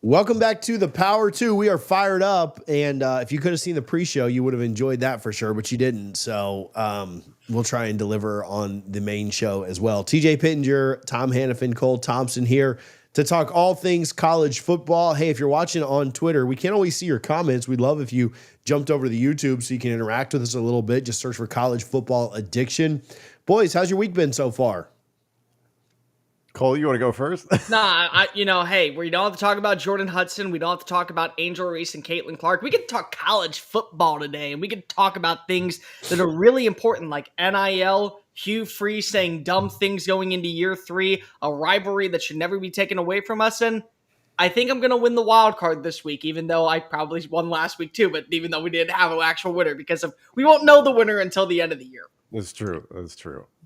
Welcome back to the Power 2. We are fired up, and if you could have seen the pre-show, you would have enjoyed that for sure, but you didn't. So we'll try and deliver on the main show as well. TJ Pittinger, Tom Hannafin, Cole Thompson here to talk all things college football. Hey, if you're watching on Twitter, we can't always see your comments. We'd love if you jumped over to the YouTube so you can interact with us a little bit. Just search for College Football Addiction. Boys, how's your week been so far? Cole, you want to go first? Hey, we don't have to talk about Jordan Hudson. We don't have to talk about Angel Reese and Caitlin Clark. We can talk college football today, and we can talk about things that are really important, like NIL, Hugh Freeze saying dumb things going into year 3, a rivalry that should never be taken away from us. And I think I'm going to win the wild card this week, even though I probably won last week too, but even though we didn't have an actual winner because we won't know the winner until the end of the year. That's true.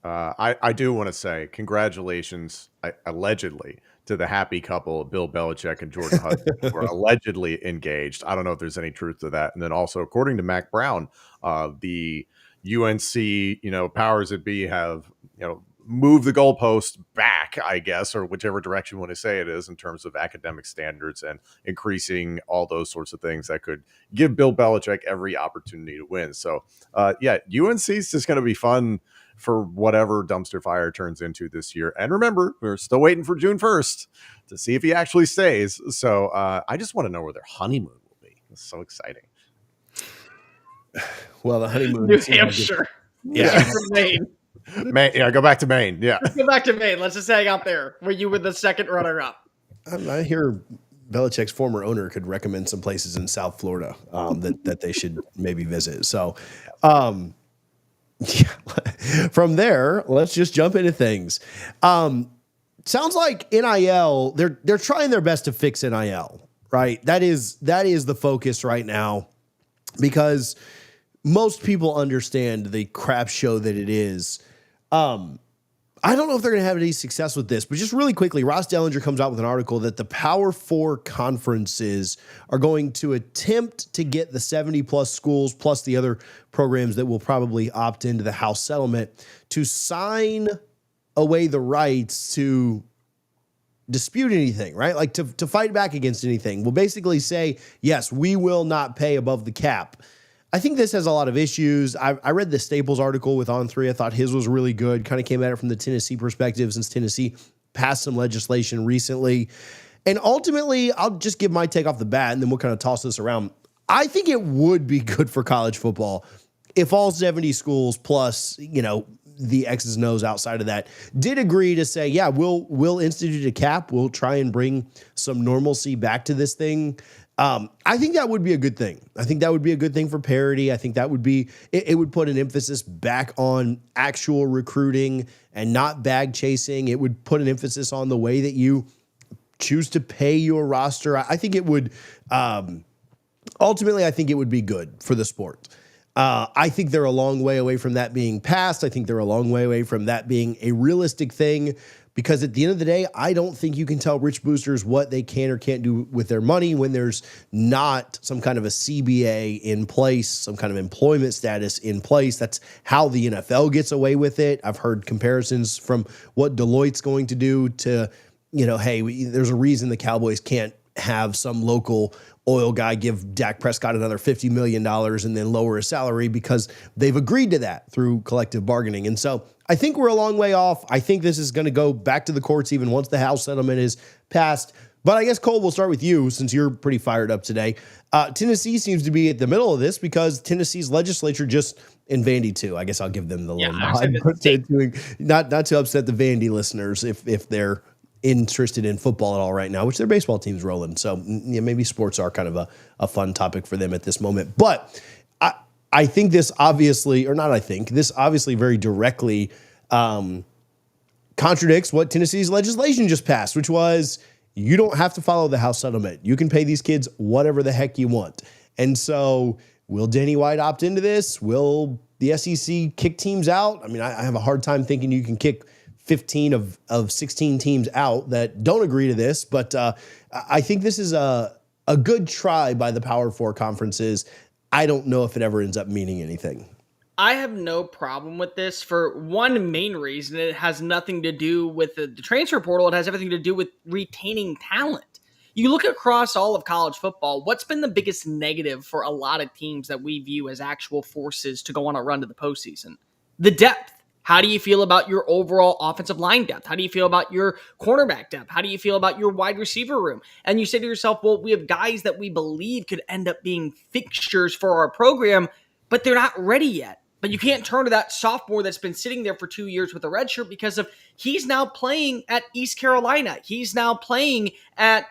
I do want to say congratulations, allegedly, to the happy couple, Bill Belichick and Jordan Hudson, who are allegedly engaged. I don't know if there's any truth to that. And then also, according to Mac Brown, the UNC, powers that be have, moved the goalpost back, I guess, or whichever direction you want to say it is in terms of academic standards and increasing all those sorts of things that could give Bill Belichick every opportunity to win. So, UNC is just going to be fun for whatever dumpster fire turns into this year. And remember, we're still waiting for June 1st to see if he actually stays. So I just want to know where their honeymoon will be. It's so exciting. Well, the honeymoon. New Hampshire. Yeah. Maine. Maine. Go back to Maine. Yeah. Let's go back to Maine. Let's just hang out there where you were the second runner-up. I hear Belichick's former owner could recommend some places in South Florida that they should maybe visit. So, from there, let's just jump into things. Sounds like NIL, they're trying their best to fix NIL, right? That is the focus right now, because most people understand the crap show that it is. I don't know if they're going to have any success with this, but just really quickly, Ross Dellinger comes out with an article that the Power 4 conferences are going to attempt to get the 70-plus schools, plus the other programs that will probably opt into the House settlement, to sign away the rights to dispute anything, right? Like to fight back against anything. We'll basically say, yes, we will not pay above the cap. I think this has a lot of issues. I read the Staples article with On3. I thought his was really good. Kind of came at it from the Tennessee perspective, since Tennessee passed some legislation recently. And ultimately, I'll just give my take off the bat, and then we'll kind of toss this around. I think it would be good for college football if all 70 schools plus, the X's and O's outside of that did agree to say, yeah, we'll institute a cap. We'll try and bring some normalcy back to this thing. I think that would be a good thing. I think that would be a good thing for parity. I think that would be, it would put an emphasis back on actual recruiting and not bag chasing. It would put an emphasis on the way that you choose to pay your roster. I think it would, ultimately, I think it would be good for the sport. I think they're a long way away from that being passed. I think they're a long way away from that being a realistic thing, because at the end of the day, I don't think you can tell rich boosters what they can or can't do with their money when there's not some kind of a CBA in place, some kind of employment status in place. That's how the NFL gets away with it. I've heard comparisons from what Deloitte's going to do to, there's a reason the Cowboys can't have some local oil guy give Dak Prescott another $50 million and then lower his salary, because they've agreed to that through collective bargaining. And so I think we're a long way off. I think this is going to go back to the courts even once the House settlement is passed. But I guess, Cole, we'll start with you since you're pretty fired up today. Tennessee seems to be at the middle of this because Tennessee's legislature and Vandy too. I guess I'll give them the little nod. Not to upset the Vandy listeners if they're interested in football at all right now, which their baseball team's rolling. So maybe sports are kind of a fun topic for them at this moment. But I think this obviously very directly contradicts what Tennessee's legislation just passed, which was you don't have to follow the House settlement. You can pay these kids whatever the heck you want. And so will Danny White opt into this? Will the SEC kick teams out? I mean, I have a hard time thinking you can kick 15 of 16 teams out that don't agree to this. But I think this is a good try by the Power 4 conferences. I don't know if it ever ends up meaning anything. I have no problem with this for one main reason. It has nothing to do with the transfer portal. It has everything to do with retaining talent. you look across all of college football, what's been the biggest negative for a lot of teams that we view as actual forces to go on a run to the postseason? The depth. How do you feel about your overall offensive line depth? How do you feel about your cornerback depth? How do you feel about your wide receiver room? And you say to yourself, well, we have guys that we believe could end up being fixtures for our program, but they're not ready yet. But you can't turn to that sophomore that's been sitting there for 2 years with a red shirt because of he's now playing at East Carolina. He's now playing at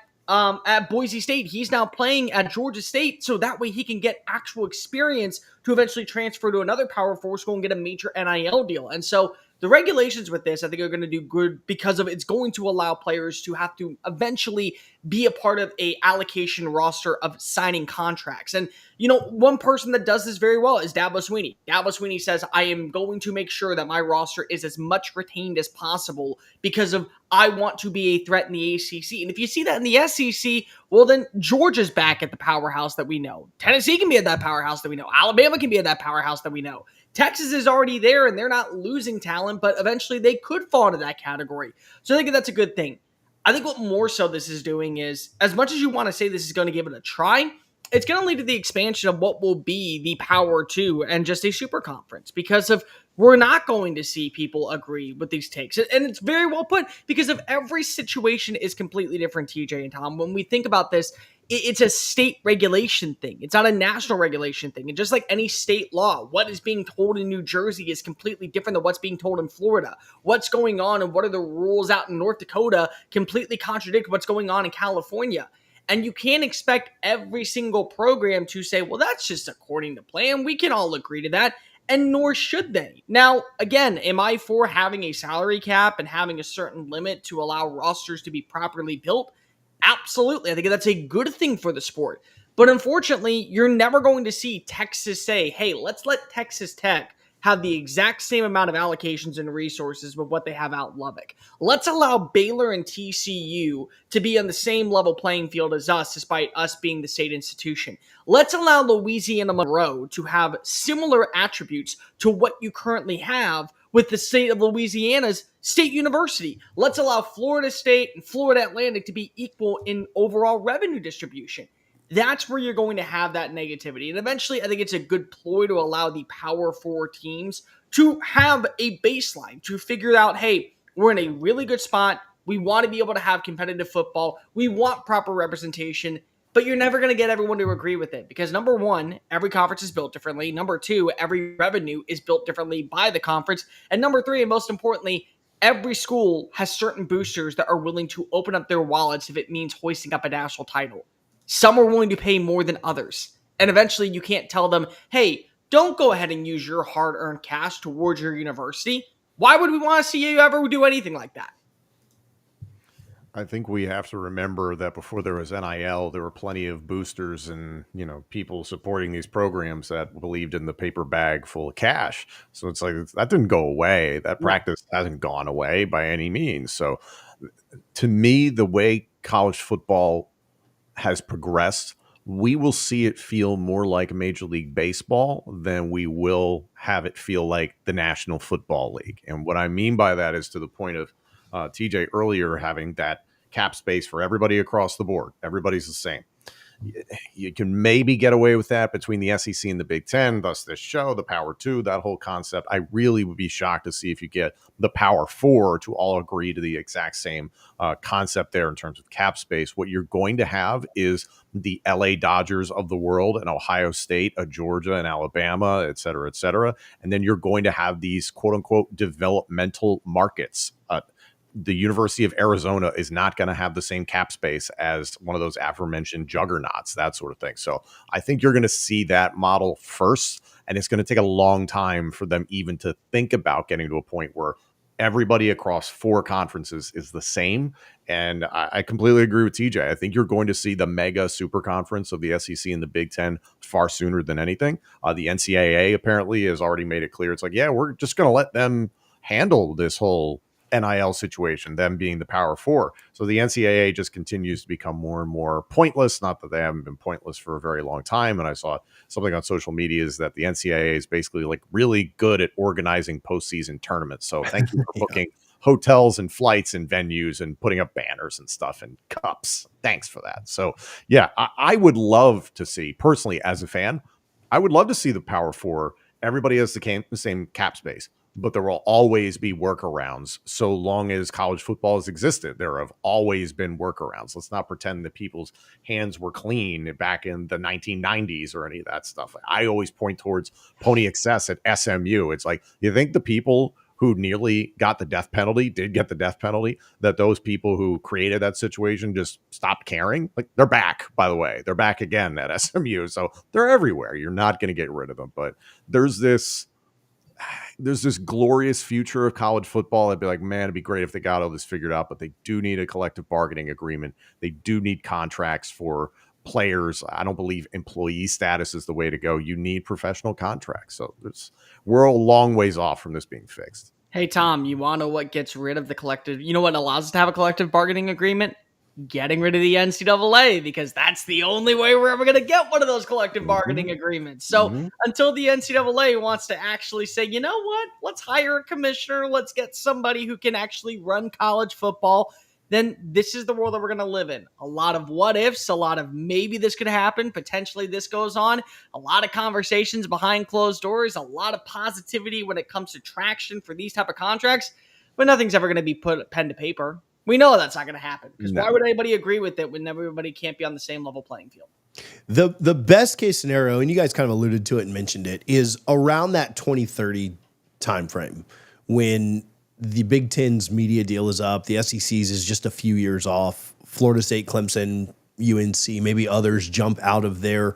Boise State. He's now playing at Georgia State, so that way he can get actual experience to eventually transfer to another Power 4 school and get a major NIL deal. And so the regulations with this, I think, are going to do good because of it's going to allow players to have to eventually be a part of a allocation roster of signing contracts. And, one person that does this very well is Dabo Swinney. Dabo Swinney says, I am going to make sure that my roster is as much retained as possible because of I want to be a threat in the ACC. And if you see that in the SEC, well, then Georgia's back at the powerhouse that we know. Tennessee can be at that powerhouse that we know. Alabama can be at that powerhouse that we know. Texas is already there, and they're not losing talent, but eventually they could fall into that category. So I think that's a good thing. I think what more so this is doing is, as much as you want to say this is going to give it a try, it's going to lead to the expansion of what will be the Power 2 and just a super conference because of we're not going to see people agree with these takes. And it's very well put because of every situation is completely different, TJ and Tom. When we think about this, it's a state regulation thing. It's not a national regulation thing. And just like any state law, what is being told in New Jersey is completely different than what's being told in Florida. What's going on and what are the rules out in North Dakota completely contradict what's going on in California. And you can't expect every single program to say, well, that's just according to plan. We can all agree to that. And nor should they. Now, again, am I for having a salary cap and having a certain limit to allow rosters to be properly built? Absolutely. I think that's a good thing for the sport. But unfortunately, you're never going to see Texas say, hey, let's let Texas Tech have the exact same amount of allocations and resources with what they have out in Lubbock. Let's allow Baylor and TCU to be on the same level playing field as us, despite us being the state institution. Let's allow Louisiana Monroe to have similar attributes to what you currently have with the state of Louisiana's state university. Let's allow Florida State and Florida Atlantic to be equal in overall revenue distribution. That's where you're going to have that negativity. And eventually, I think it's a good ploy to allow the Power 4 teams to have a baseline, to figure out, hey, we're in a really good spot. We want to be able to have competitive football. We want proper representation, but you're never going to get everyone to agree with it because number one, every conference is built differently. Number two, every revenue is built differently by the conference. And number three, and most importantly, every school has certain boosters that are willing to open up their wallets if it means hoisting up a national title. Some are willing to pay more than others. And eventually you can't tell them, hey, don't go ahead and use your hard-earned cash towards your university. Why would we want to see you ever do anything like that? I think we have to remember that before there was NIL, there were plenty of boosters and, people supporting these programs that believed in the paper bag full of cash. So it's like, that didn't go away. That practice hasn't gone away by any means. So to me, the way college football has progressed, we will see it feel more like Major League Baseball than we will have it feel like the National Football League. And what I mean by that is to the point of TJ earlier having that cap space for everybody across the board. Everybody's the same. You can maybe get away with that between the SEC and the Big Ten, thus this show, the Power 2, that whole concept. I really would be shocked to see if you get the Power 4 to all agree to the exact same concept there in terms of cap space. What you're going to have is the LA Dodgers of the world and Ohio State, Georgia and Alabama, et cetera, et cetera. And then you're going to have these quote unquote developmental markets. The University of Arizona is not going to have the same cap space as one of those aforementioned juggernauts, that sort of thing. So I think you're going to see that model first, and it's going to take a long time for them even to think about getting to a point where everybody across 4 conferences is the same. And I completely agree with TJ. I think you're going to see the mega super conference of the SEC and the Big Ten far sooner than anything. The NCAA apparently has already made it clear. It's like, yeah, we're just going to let them handle this whole NIL situation, them being the Power 4. So the NCAA just continues to become more and more pointless. Not that they haven't been pointless for a very long time. And I saw something on social media is that the NCAA is basically like really good at organizing postseason tournaments. So thank you for booking hotels and flights and venues and putting up banners and stuff and cups. Thanks for that. So yeah, I would love to see, personally as a fan, I would love to see the Power Four. Everybody has the same cap space, but there will always be workarounds so long as college football has existed. There have always been workarounds. Let's not pretend that people's hands were clean back in the 1990s or any of that stuff. I always point towards Pony Excess at SMU. It's like, you think the people who nearly got the death penalty did get the death penalty, that those people who created that situation just stopped caring? Like, they're back, by the way. They're back again at SMU. So they're everywhere. You're not going to get rid of them. But there's this glorious future of college football. I'd be like, man, it'd be great if they got all this figured out, but they do need a collective bargaining agreement. They do need contracts for players. I don't believe employee status is the way to go. You need professional contracts. So we're a long ways off from this being fixed. Hey, Tom, you want to know what gets rid of the collective? You know what allows us to have a collective bargaining agreement? Getting rid of the NCAA, because that's the only way we're ever going to get one of those collective bargaining agreements. So until the NCAA wants to actually say, you know what, let's hire a commissioner, let's get somebody who can actually run college football, then this is the world that we're going to live in. A lot of what ifs, a lot of maybe this could happen, potentially this goes on, a lot of conversations behind closed doors, a lot of positivity when it comes to traction for these type of contracts, but nothing's ever going to be put pen to paper. We know that's not going to happen, because why would anybody agree with it when everybody can't be on the same level playing field? The best case scenario, and you guys kind of alluded to it and mentioned it, is around that 2030 timeframe when the Big Ten's media deal is up, the SEC's is just a few years off, Florida State, Clemson, UNC, maybe others jump out of their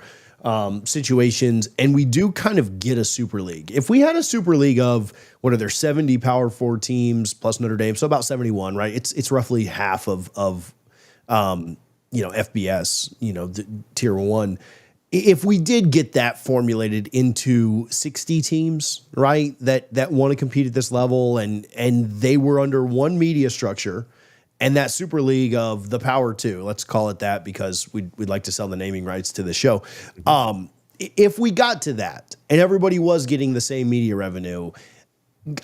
situations, and we do kind of get a super league. If we had a super league of, what are there, 70 Power Four teams plus Notre Dame, so about 71, right? It's roughly half of FBS, the tier one. If we did get that formulated into 60 teams, right, that want to compete at this level, and they were under one media structure, and that super league of the Power Two, let's call it that because we'd like to sell the naming rights to the show. If we got to that and everybody was getting the same media revenue,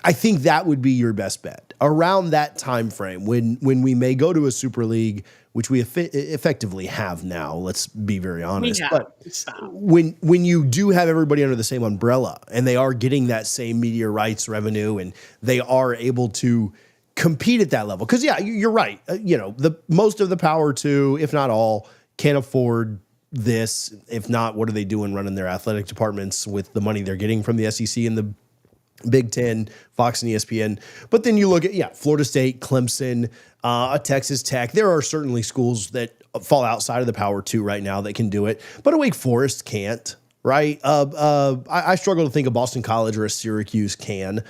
I think that would be your best bet around that time frame when we may go to a super league, which we effectively have now. Let's be very honest. But when you do have everybody under the same umbrella and they are getting that same media rights revenue and they are able to compete at that level, because you're right. The most of the Power Two, if not all, can't afford this. If not, what are they doing running their athletic departments with the money they're getting from the SEC and the Big Ten, Fox and ESPN? But then you look at, Florida State, Clemson, Texas Tech. There are certainly schools that fall outside of the Power Two right now that can do it, but a Wake Forest can't, right? I struggle to think of Boston College or a Syracuse can.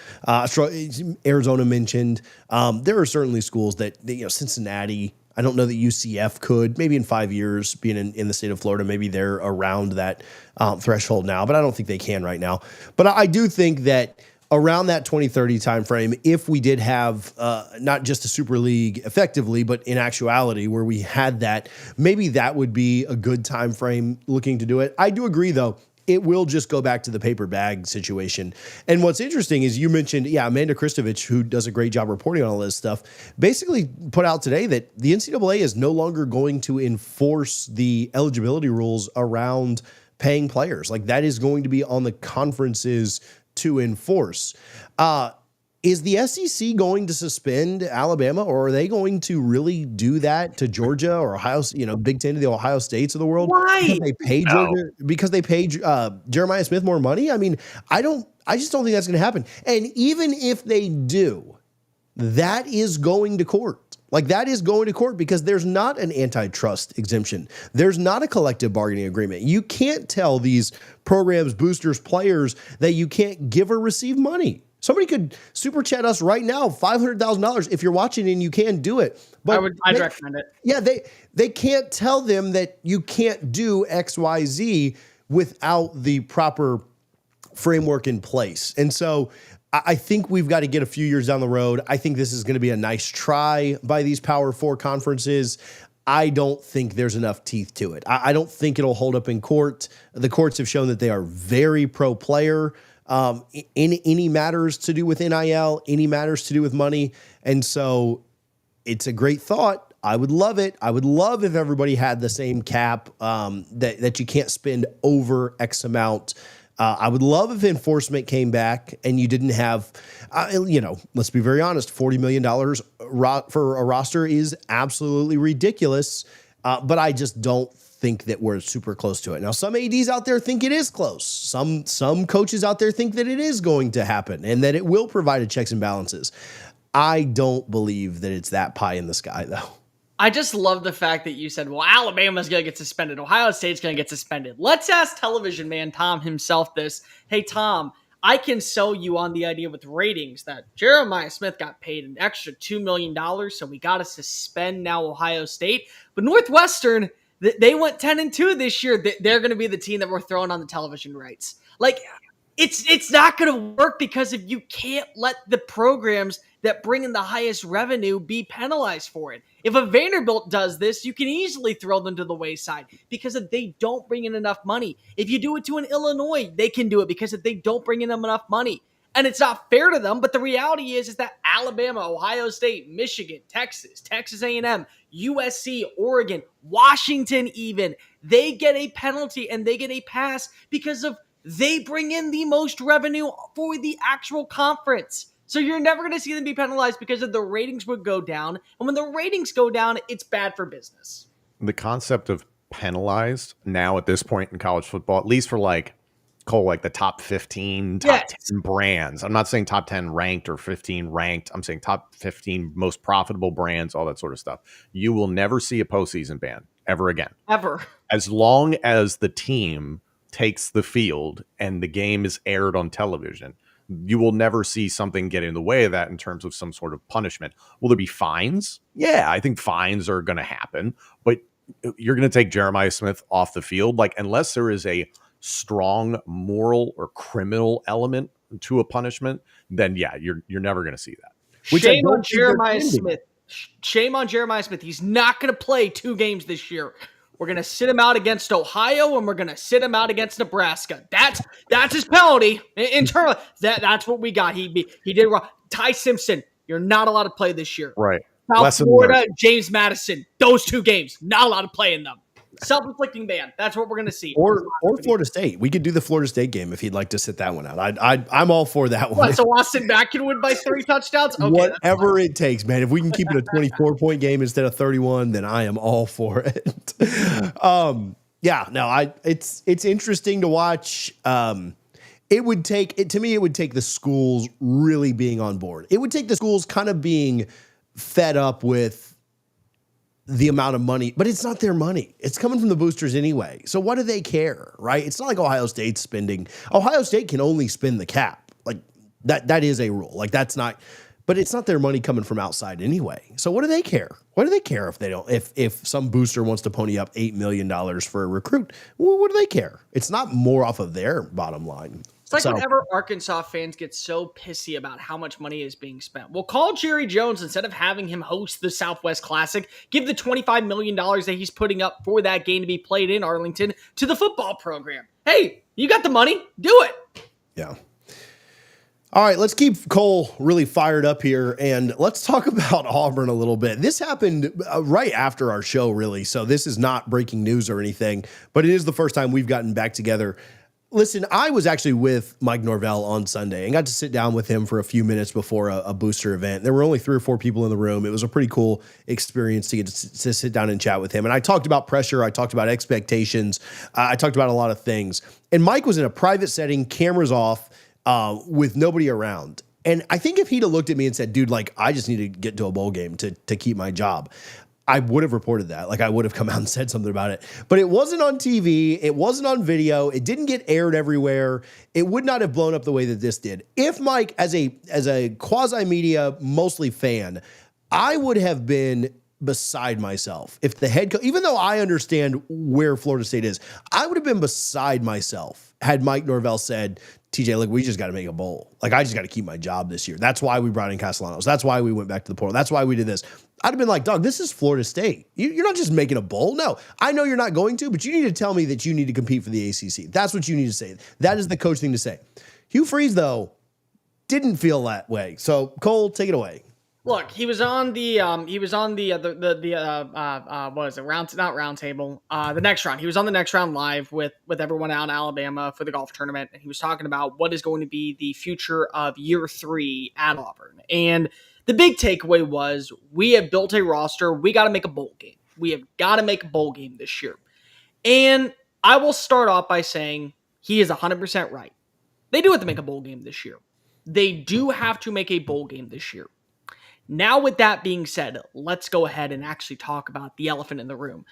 Arizona mentioned. There are certainly schools that, Cincinnati, I don't know that UCF could. Maybe in 5 years, being in the state of Florida, maybe they're around that threshold now, but I don't think they can right now. But I do think that around that 2030 timeframe, if we did have not just a super league effectively, but in actuality where we had that, maybe that would be a good time frame looking to do it. I do agree, though. It will just go back to the paper bag situation. And what's interesting is you mentioned, Amanda Kristovich, who does a great job reporting on all this stuff, basically put out today that the NCAA is no longer going to enforce the eligibility rules around paying players. Like, that is going to be on the conferences to enforce. Is the SEC going to suspend Alabama, or are they going to really do that to Georgia or Ohio, Big Ten to the Ohio States of the world? Why? Because they pay Georgia, because they pay Jeremiah Smith more money? I mean, I just don't think that's going to happen. And even if they do, that is going to court. Like, that is going to court because there's not an antitrust exemption. There's not a collective bargaining agreement. You can't tell these programs, boosters, players that you can't give or receive money. Somebody could super chat us right now, $500,000 if you're watching and you can do it. But I'd recommend it. Yeah, they can't tell them that you can't do X, Y, Z without the proper framework in place. And so I think we've got to get a few years down the road. I think this is going to be a nice try by these Power Four conferences. I don't think there's enough teeth to it. I don't think it'll hold up in court. The courts have shown that they are very pro-player. Any matters to do with NIL, any matters to do with money. And so it's a great thought. I would love it. I would love if everybody had the same cap, that you can't spend over X amount. I would love if enforcement came back and you didn't have, let's be very honest, $40 million for a roster is absolutely ridiculous. But I just don't think that we're super close to it. Now, some ADs out there think it is close. Some coaches out there think that it is going to happen and that it will provide a checks and balances. I don't believe that it's that pie in the sky, though. I just love the fact that you said, well, Alabama's going to get suspended. Ohio State's going to get suspended. Let's ask television man Tom himself this. Hey, Tom, I can sell you on the idea with ratings that Jeremiah Smith got paid an extra $2 million, so we got to suspend now Ohio State. But Northwestern, they went 10-2 this year. They're going to be the team that we're throwing on the television rights. Like, it's not going to work because if you can't let the programs that bring in the highest revenue be penalized for it. If a Vanderbilt does this, you can easily throw them to the wayside because if they don't bring in enough money. If you do it to an Illinois, they can do it because if they don't bring in them enough money. And it's not fair to them, but the reality is that Alabama, Ohio State, Michigan, Texas A&M, USC, Oregon, Washington even, they get a penalty and they get a pass because of they bring in the most revenue for the actual conference. So you're never going to see them be penalized because of the ratings would go down. And when the ratings go down, it's bad for business. The concept of penalized now at this point in college football, at least for Cole, like the top 15, top 10 brands. I'm not saying top 10 ranked or 15 ranked. I'm saying top 15 most profitable brands, all that sort of stuff. You will never see a postseason ban ever again. Ever. As long as the team takes the field and the game is aired on television, you will never see something get in the way of that in terms of some sort of punishment. Will there be fines? Yeah, I think fines are going to happen, but you're going to take Jeremiah Smith off the field. Like, unless there is a strong moral or criminal element to a punishment, then yeah, you're never going to see that. Shame on Jeremiah Smith. Shame on Jeremiah Smith. He's not going to play 2 games this year. We're going to sit him out against Ohio, and we're going to sit him out against Nebraska. That's his penalty. Internally, that's what we got. He did wrong. Ty Simpson, you're not allowed to play this year. Right. South Florida, James Madison, those 2 games, not allowed to play in them. Self-inflicting ban. That's what we're going to see. Or Florida State. We could do the Florida State game if he'd like to sit that one out. I'm all for that one. So Austin Mack can win by 3 touchdowns? Okay, whatever it takes, man. If we can keep it a 24-point game instead of 31, then I am all for it. It's interesting to watch. It would take the schools really being on board. It would take the schools kind of being fed up with the amount of money, but it's not their money. It's coming from the boosters anyway. So what do they care, right? It's not like Ohio State's spending. Ohio State can only spend the cap. Like that is a rule. Like that's not, but it's not their money coming from outside anyway. So what do they care? What do they care if they don't, if some booster wants to pony up $8 million for a recruit? Well, what do they care? It's not more off of their bottom line. It's like whenever Arkansas fans get so pissy about how much money is being spent. Well, call Jerry Jones instead of having him host the Southwest Classic. Give the $25 million that he's putting up for that game to be played in Arlington to the football program. Hey, you got the money. Do it. Yeah. All right, let's keep Cole really fired up here, and let's talk about Auburn a little bit. This happened right after our show, really, so this is not breaking news or anything, but it is the first time we've gotten back together. Listen, I was actually with Mike Norvell on Sunday and got to sit down with him for a few minutes before a booster event. There were only 3 or 4 people in the room. It was a pretty cool experience to get to sit down and chat with him. And I talked about pressure. I talked about expectations. I talked about a lot of things. And Mike was in a private setting, cameras off, with nobody around. And I think if he'd have looked at me and said, dude, like, I just need to get to a bowl game to keep my job, I would have reported that. Like I would have come out and said something about it, but it wasn't on TV. It wasn't on video. It didn't get aired everywhere. It would not have blown up the way that this did. If Mike, as a quasi media, mostly fan, I would have been beside myself. If the head coach, even though I understand where Florida State is, I would have been beside myself had Mike Norvell said, TJ, look, we just got to make a bowl. Like, I just got to keep my job this year. That's why we brought in Castellanos. That's why we went back to the portal. That's why we did this. I'd have been like, dog, this is Florida State. You're not just making a bowl. No, I know you're not going to, but you need to tell me that you need to compete for the ACC. That's what you need to say. That is the coach thing to say. Hugh Freeze, though, didn't feel that way. So, Cole, take it away. Look, he was on the what is it, not round table, the next round. He was on the next round live with everyone out in Alabama for the golf tournament, and he was talking about what is going to be the future of year 3 at Auburn. And the big takeaway was, we have built a roster. We got to make a bowl game. We have got to make a bowl game this year. And I will start off by saying he is 100% right. They do have to make a bowl game this year. They do have to make a bowl game this year. Now, with that being said, let's go ahead and actually talk about the elephant in the room.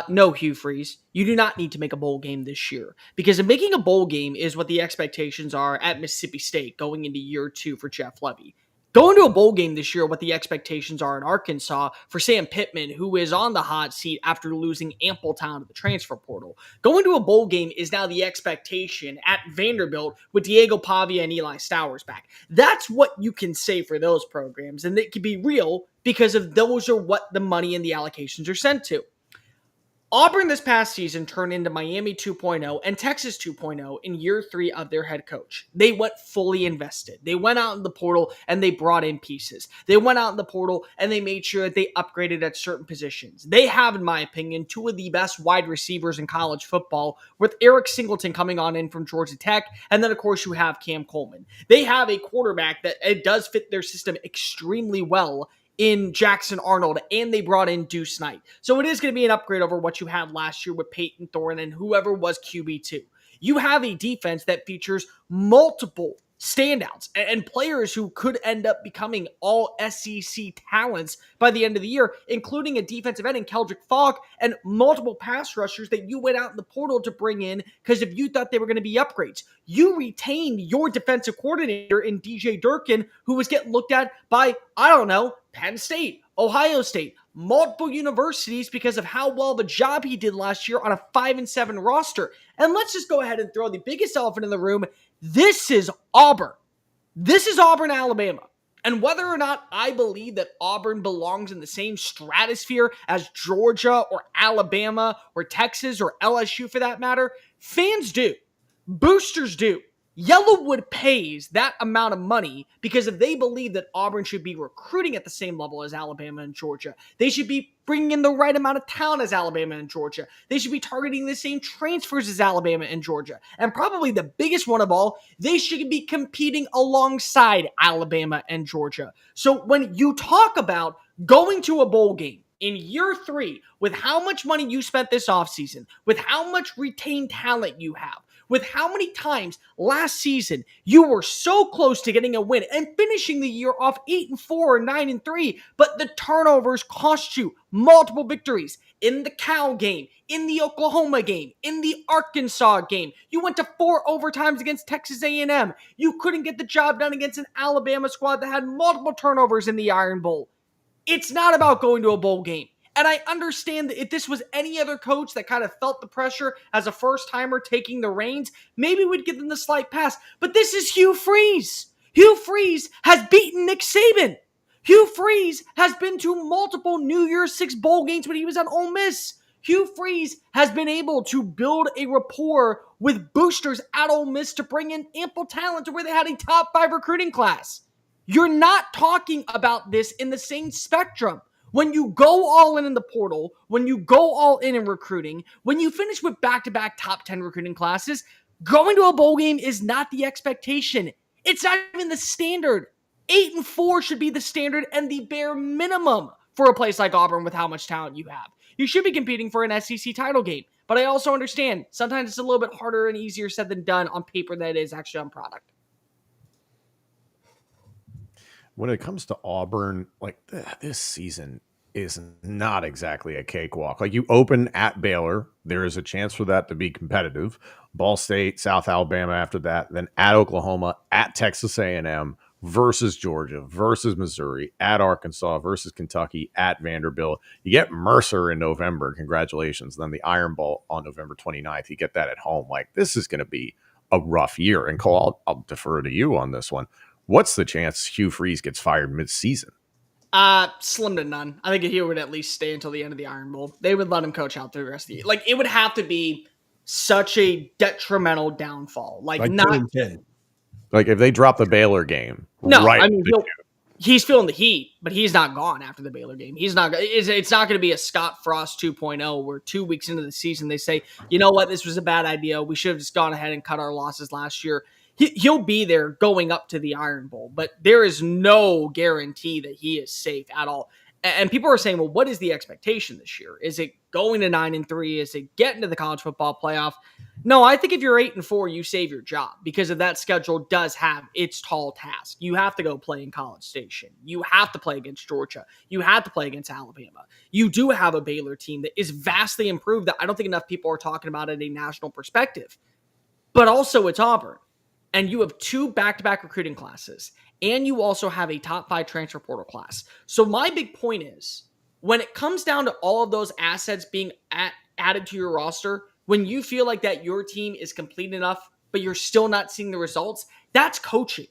No, Hugh Freeze, you do not need to make a bowl game this year, because making a bowl game is what the expectations are at Mississippi State going into year 2 for Jeff Levy. Going to a bowl game this year, what the expectations are in Arkansas for Sam Pittman, who is on the hot seat after losing ample time to the transfer portal. Going to a bowl game is now the expectation at Vanderbilt with Diego Pavia and Eli Stowers back. That's what you can say for those programs, and it can be real because of those are what the money and the allocations are sent to. Auburn this past season turned into Miami 2.0 and Texas 2.0 in year 3 of their head coach. They went fully invested. They went out in the portal and they brought in pieces. They went out in the portal and they made sure that they upgraded at certain positions. They have, in my opinion, 2 of the best wide receivers in college football, with Eric Singleton coming on in from Georgia Tech, and then of course you have Cam Coleman. They have a quarterback that it does fit their system extremely well in Jackson Arnold, and they brought in Deuce Knight. So it is going to be an upgrade over what you had last year with Peyton Thorne and whoever was QB2. You have a defense that features multiple standouts and players who could end up becoming all SEC talents by the end of the year, including a defensive end in Keldrick Fogg and multiple pass rushers that you went out in the portal to bring in because if you thought they were going to be upgrades. You retained your defensive coordinator in DJ Durkin, who was getting looked at by, I don't know, Penn State, Ohio State, multiple universities because of how well of a job he did last year on a 5-7 roster. And let's just go ahead and throw the biggest elephant in the room. This is Auburn. This is Auburn, Alabama. And whether or not I believe that Auburn belongs in the same stratosphere as Georgia or Alabama or Texas or LSU for that matter, fans do. Boosters do. Yellowwood pays that amount of money because if they believe that Auburn should be recruiting at the same level as Alabama and Georgia, they should be bringing in the right amount of talent as Alabama and Georgia. They should be targeting the same transfers as Alabama and Georgia. And probably the biggest one of all, they should be competing alongside Alabama and Georgia. So when you talk about going to a bowl game in year 3 with how much money you spent this offseason, with how much retained talent you have, with how many times last season you were so close to getting a win and finishing the year off 8-4 or 9-3, but the turnovers cost you multiple victories in the Cal game, in the Oklahoma game, in the Arkansas game. You went to 4 overtimes against Texas A&M. You couldn't get the job done against an Alabama squad that had multiple turnovers in the Iron Bowl. It's not about going to a bowl game. And I understand that if this was any other coach that kind of felt the pressure as a first-timer taking the reins, maybe we'd give them the slight pass. But this is Hugh Freeze. Hugh Freeze has beaten Nick Saban. Hugh Freeze has been to multiple New Year's Six bowl games when he was at Ole Miss. Hugh Freeze has been able to build a rapport with boosters at Ole Miss to bring in ample talent to where they had a top 5 recruiting class. You're not talking about this in the same spectrum. When you go all in the portal, when you go all in recruiting, when you finish with back-to-back top 10 recruiting classes, going to a bowl game is not the expectation. It's not even the standard. 8-4 should be the standard and the bare minimum for a place like Auburn with how much talent you have. You should be competing for an SEC title game. But I also understand sometimes it's a little bit harder and easier said than done on paper than it is actually on product. When it comes to Auburn, like this season is not exactly a cakewalk. Like you open at Baylor, there is a chance for that to be competitive. Ball State, South Alabama after that, then at Oklahoma, at Texas A&M, versus Georgia, versus Missouri, at Arkansas, versus Kentucky, at Vanderbilt. You get Mercer in November. Congratulations. Then the Iron Bowl on November 29th. You get that at home. Like this is going to be a rough year. And Cole, I'll defer to you on this one. What's the chance Hugh Freeze gets fired mid-season? Slim to none. I think he would at least stay until the end of the Iron Bowl. They would let him coach out through the rest of the year. Like, it would have to be such a detrimental downfall. Like not 10. Like if they drop the Baylor game, No, right? I mean he's feeling the heat, but he's not gone after the Baylor game. He's not. It's not going to be a Scott Frost 2.0 where 2 weeks into the season they say, you know what, this was a bad idea. We should have just gone ahead and cut our losses last year. He'll be there going up to the Iron Bowl, but there is no guarantee that he is safe at all. And people are saying, well, what is the expectation this year? Is it going to 9-3? Is it getting to the college football playoff? No, I think if you're 8-4, you save your job because of that schedule does have its tall task. You have to go play in College Station. You have to play against Georgia. You have to play against Alabama. You do have a Baylor team that is vastly improved that I don't think enough people are talking about at a national perspective. But also it's Auburn. And you have 2 back-to-back recruiting classes. And you also have a top 5 transfer portal class. So my big point is, when it comes down to all of those assets being added to your roster, when you feel like that your team is complete enough, but you're still not seeing the results, that's coaching.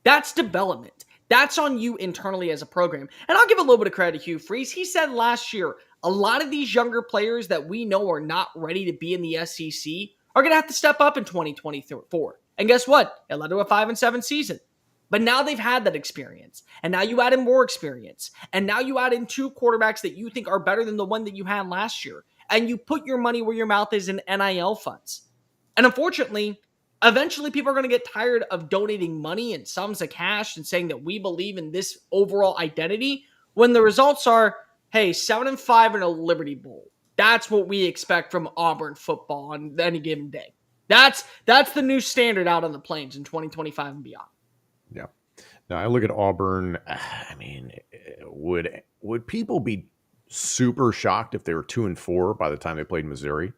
That's development. That's on you internally as a program. And I'll give a little bit of credit to Hugh Freeze. He said last year, a lot of these younger players that we know are not ready to be in the SEC are going to have to step up in 2024. And guess what? It led to a 5-7 season. But now they've had that experience. And now you add in more experience. And now you add in 2 quarterbacks that you think are better than the one that you had last year. And you put your money where your mouth is in NIL funds. And unfortunately, eventually people are going to get tired of donating money and sums of cash and saying that we believe in this overall identity when the results are, hey, 7-5 in a Liberty Bowl. That's what we expect from Auburn football on any given day. That's the new standard out on the plains in 2025 and beyond. Yeah. Now I look at Auburn. I mean, would people be super shocked if they were 2-4 by the time they played Missouri?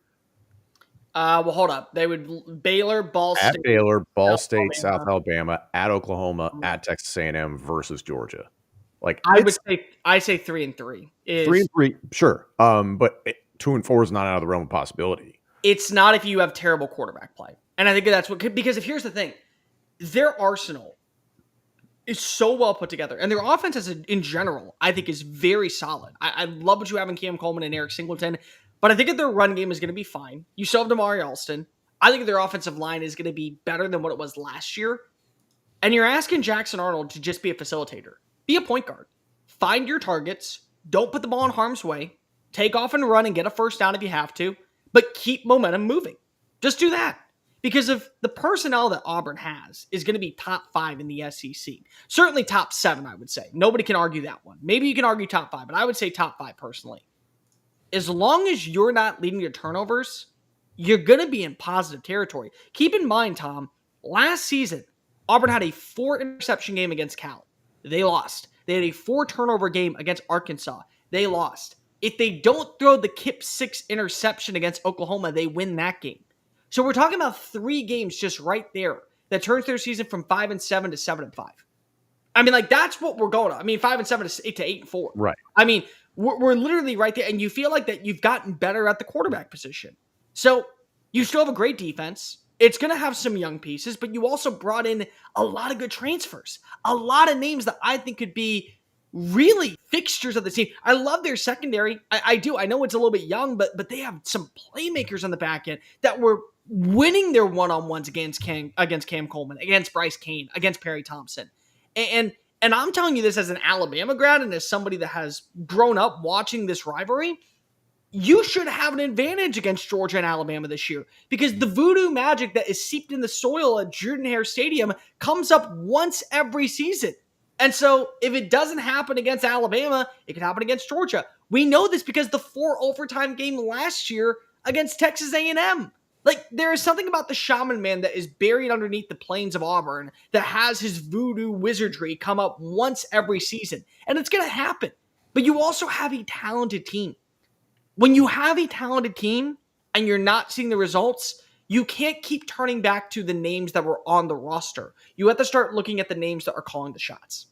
Well, hold up. They would Baylor, Ball At State, Baylor, Ball State, Alabama. South Alabama, at Oklahoma, at Texas A&M versus Georgia. Like I say 3-3 is 3-3, sure. But 2-4 is not out of the realm of possibility. It's not if you have terrible quarterback play. And I think that's because if here's the thing, their arsenal is so well put together. And their offense in general, I think is very solid. I love what you have in Cam Coleman and Eric Singleton, but I think that their run game is going to be fine. You still have Damari Alston. I think their offensive line is going to be better than what it was last year. And you're asking Jackson Arnold to just be a facilitator. Be a point guard. Find your targets. Don't put the ball in harm's way. Take off and run and get a first down if you have to. But keep momentum moving. Just do that. Because of the personnel that Auburn has is going to be top 5 in the SEC. Certainly top 7, I would say. Nobody can argue that one. Maybe you can argue top 5, but I would say top 5 personally. As long as you're not leading to turnovers, you're going to be in positive territory. Keep in mind, Tom, last season, Auburn had a 4 interception game against Cal. They lost. They had a 4 turnover game against Arkansas. They lost. If they don't throw the Kip 6 interception against Oklahoma, they win that game. So we're talking about 3 games just right there that turns their season from 5-7 to 7-5. I mean, like, that's what we're going on. I mean, 5-7 to 8-4. Right. I mean, we're literally right there, and you feel like that you've gotten better at the quarterback position. So you still have a great defense. It's going to have some young pieces, but you also brought in a lot of good transfers. A lot of names that I think could be really fixtures of the team. I love their secondary. I do. I know it's a little bit young, but they have some playmakers on the back end that were winning their one-on-ones against Cam Coleman, against Bryce Kane, against Perry Thompson. And I'm telling you this as an Alabama grad and as somebody that has grown up watching this rivalry. You should have an advantage against Georgia and Alabama this year because the voodoo magic that is seeped in the soil at Jordan-Hare Stadium comes up once every season. And so if it doesn't happen against Alabama, it can happen against Georgia. We know this because the 4 overtime game last year against Texas A&M. Like, there is something about the shaman man that is buried underneath the plains of Auburn that has his voodoo wizardry come up once every season. And it's going to happen. But you also have a talented team. When you have a talented team and you're not seeing the results, you can't keep turning back to the names that were on the roster. You have to start looking at the names that are calling the shots.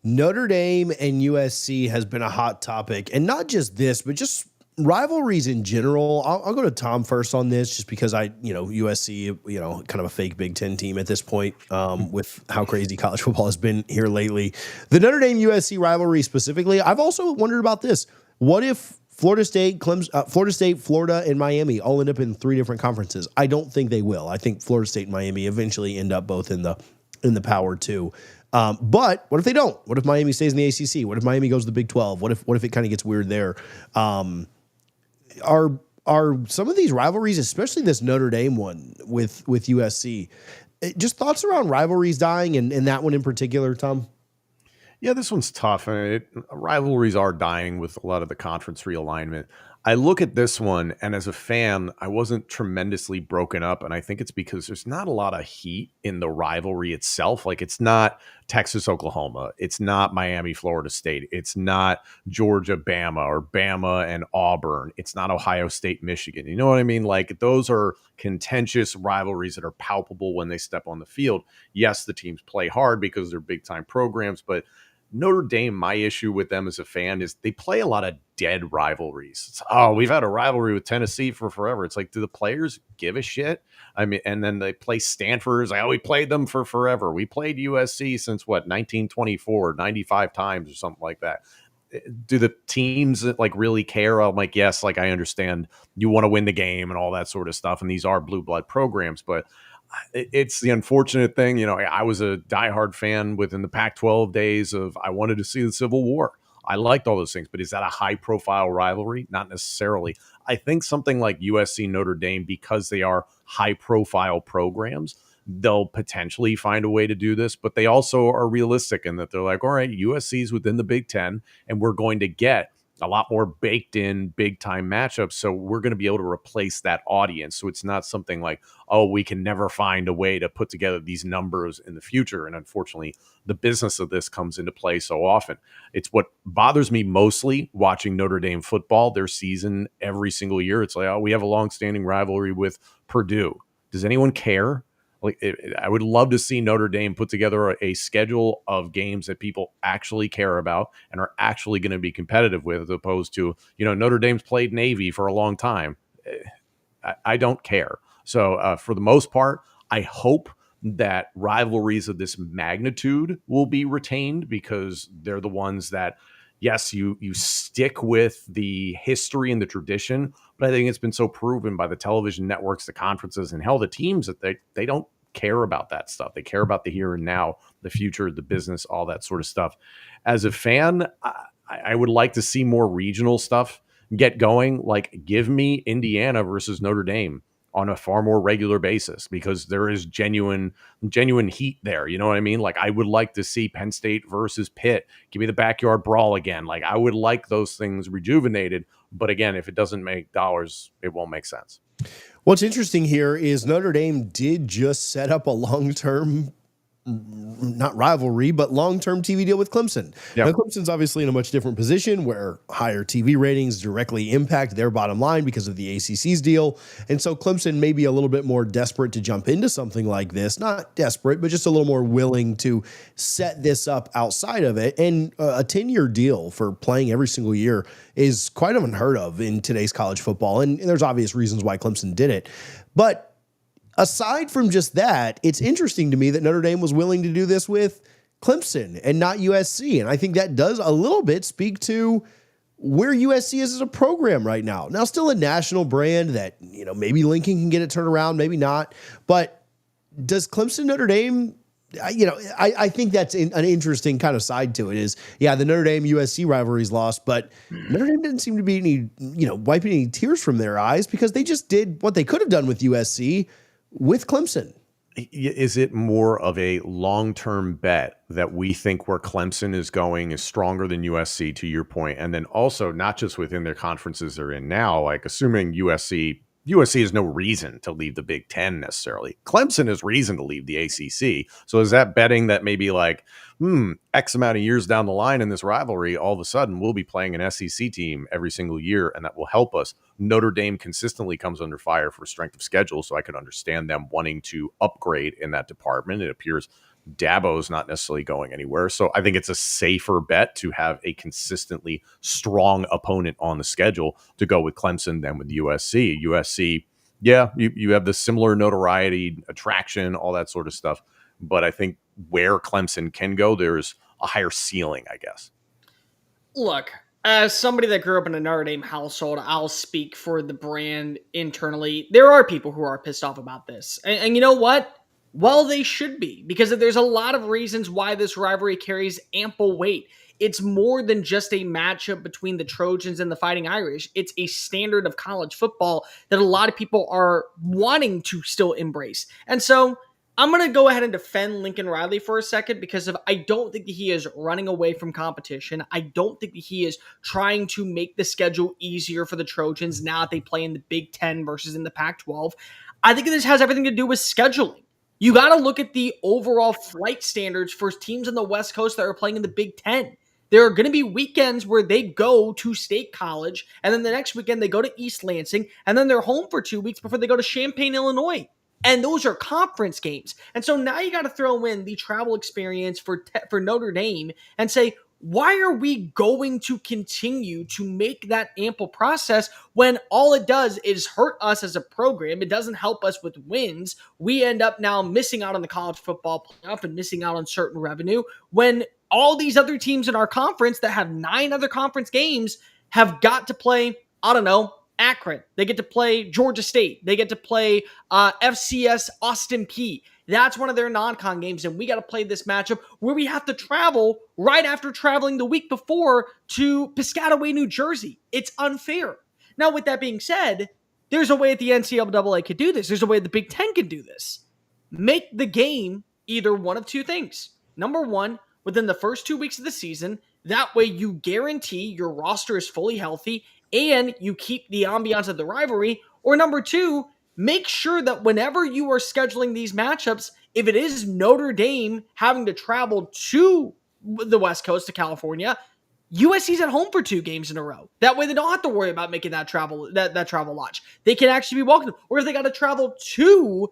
Notre Dame and USC has been a hot topic, and not just this, but just rivalries in general. I'll go to Tom first on this, just because USC, kind of a fake Big Ten team at this point, with how crazy college football has been here lately. The Notre Dame USC rivalry specifically, I've also wondered about this. What if Florida State, Florida, and Miami all end up in 3 different conferences. I don't think they will. I think Florida State and Miami eventually end up both in the Power 2. But what if they don't? What if Miami stays in the ACC? What if Miami goes to the Big 12? What if it kind of gets weird there? Are some of these rivalries, especially this Notre Dame one with USC, just thoughts around rivalries dying and that one in particular, Tom? Yeah, this one's tough. And rivalries are dying with a lot of the conference realignment. I look at this one, and as a fan, I wasn't tremendously broken up. And I think it's because there's not a lot of heat in the rivalry itself. Like, it's not Texas, Oklahoma. It's not Miami, Florida State. It's not Georgia, Bama, or Bama and Auburn. It's not Ohio State, Michigan. You know what I mean? Like, those are contentious rivalries that are palpable when they step on the field. Yes, the teams play hard because they're big time programs, but Notre Dame, my issue with them as a fan is they play a lot of dead rivalries. We've had a rivalry with Tennessee for forever. It's like, do the players give a shit? I mean, and then they play Stanford. It's like, we played them for forever. We played USC since 1924, 95 times or something like that. Do the teams like really care? I'm like, yes, like I understand you want to win the game and all that sort of stuff. And these are blue blood programs, but it's the unfortunate thing. You know, I was a diehard fan within the Pac-12 days of, I wanted to see the Civil War. I liked all those things, but is that a high profile rivalry? Not necessarily. I think something like USC Notre Dame, because they are high profile programs, they'll potentially find a way to do this, but they also are realistic in that they're like, all right, USC's within the Big Ten, and we're going to get a lot more baked in big time matchups. So we're going to be able to replace that audience. So it's not something like, oh, we can never find a way to put together these numbers in the future. And unfortunately, the business of this comes into play so often. It's what bothers me mostly watching Notre Dame football, their season every single year. It's like, oh, we have a long-standing rivalry with Purdue. Does anyone care? Like, I would love to see Notre Dame put together a schedule of games that people actually care about and are actually going to be competitive with, as opposed to, you know, Notre Dame's played Navy for a long time. I don't care. So for the most part, I hope that rivalries of this magnitude will be retained, because they're the ones that, yes, you stick with the history and the tradition, but I think it's been so proven by the television networks, the conferences, and hell, the teams, that they don't care about that stuff. They care about the here and now, the future, the business, all that sort of stuff. As a fan, I would like to see more regional stuff get going. Like, give me Indiana versus Notre Dame on a far more regular basis, because there is genuine heat there. You know what I mean? Like, I would like to see Penn State versus Pitt. Give me the backyard brawl again. Like, I would like those things rejuvenated. But again, if it doesn't make dollars, it won't make sense. What's interesting here is Notre Dame did just set up a long-term, not rivalry, but long-term TV deal with Clemson. Yep. Now, Clemson's obviously in a much different position where higher TV ratings directly impact their bottom line because of the ACC's deal. And so Clemson may be a little bit more desperate to jump into something like this. Not desperate, but just a little more willing to set this up outside of it. And a 10-year deal for playing every single year is quite unheard of in today's college football. And there's obvious reasons why Clemson did it. But aside from just that, it's interesting to me that Notre Dame was willing to do this with Clemson and not USC. And I think that does a little bit speak to where USC is as a program right now. Now, still a national brand that, you know, maybe Lincoln can get it turned around, maybe not. But does Clemson Notre Dame, you know, I think that's an interesting kind of side to it is, yeah, the Notre Dame USC rivalry's lost, but Notre Dame didn't seem to be any, you know, wiping any tears from their eyes, because they just did what they could have done with USC with Clemson. Is it more of a long-term bet that we think where Clemson is going is stronger than USC, to your point? And then also not just within their conferences they're in now, like assuming USC has no reason to leave the Big Ten necessarily. Clemson has reason to leave the ACC. So is that betting that maybe like, X amount of years down the line in this rivalry, all of a sudden we'll be playing an SEC team every single year, and that will help us? Notre Dame consistently comes under fire for strength of schedule, so I could understand them wanting to upgrade in that department. It appears Dabo's not necessarily going anywhere. So I think it's a safer bet to have a consistently strong opponent on the schedule to go with Clemson than with USC. USC, yeah, you have the similar notoriety, attraction, all that sort of stuff. But I think where Clemson can go, there's a higher ceiling, I guess. Look, As somebody that grew up in a Notre Dame household, I'll speak for the brand internally. There are people who are pissed off about this. And you know what? Well, they should be, because there's a lot of reasons why this rivalry carries ample weight. It's more than just a matchup between the Trojans and the Fighting Irish. It's a standard of college football that a lot of people are wanting to still embrace. And so I'm going to go ahead and defend Lincoln Riley for a second, because I don't think that he is running away from competition. I don't think that he is trying to make the schedule easier for the Trojans now that they play in the Big Ten versus in the Pac-12. I think this has everything to do with scheduling. You got to look at the overall flight standards for teams on the West Coast that are playing in the Big Ten. There are going to be weekends where they go to State College, and then the next weekend they go to East Lansing, and then they're home for 2 weeks before they go to Champaign, Illinois. And those are conference games. And so now you got to throw in the travel experience for Notre Dame and say, why are we going to continue to make that ample process when all it does is hurt us as a program? It doesn't help us with wins. We end up now missing out on the college football playoff and missing out on certain revenue when all these other teams in our conference that have 9 other conference games have got to play, I don't know, Akron. They get to play Georgia State. They get to play FCS Austin Peay. That's one of their non-con games, and we got to play this matchup where we have to travel right after traveling the week before to Piscataway, New Jersey. It's unfair. Now, with that being said, there's a way that the NCAA could do this. There's a way the Big Ten could do this. Make the game either one of two things. Number one, within the first 2 weeks of the season, that way you guarantee your roster is fully healthy and you keep the ambiance of the rivalry. Or number two, make sure that whenever you are scheduling these matchups, if it is Notre Dame having to travel to the West Coast to California, USC's at home for 2 games in a row. That way they don't have to worry about making that travel lodge. They can actually be welcome. Or if they got to travel to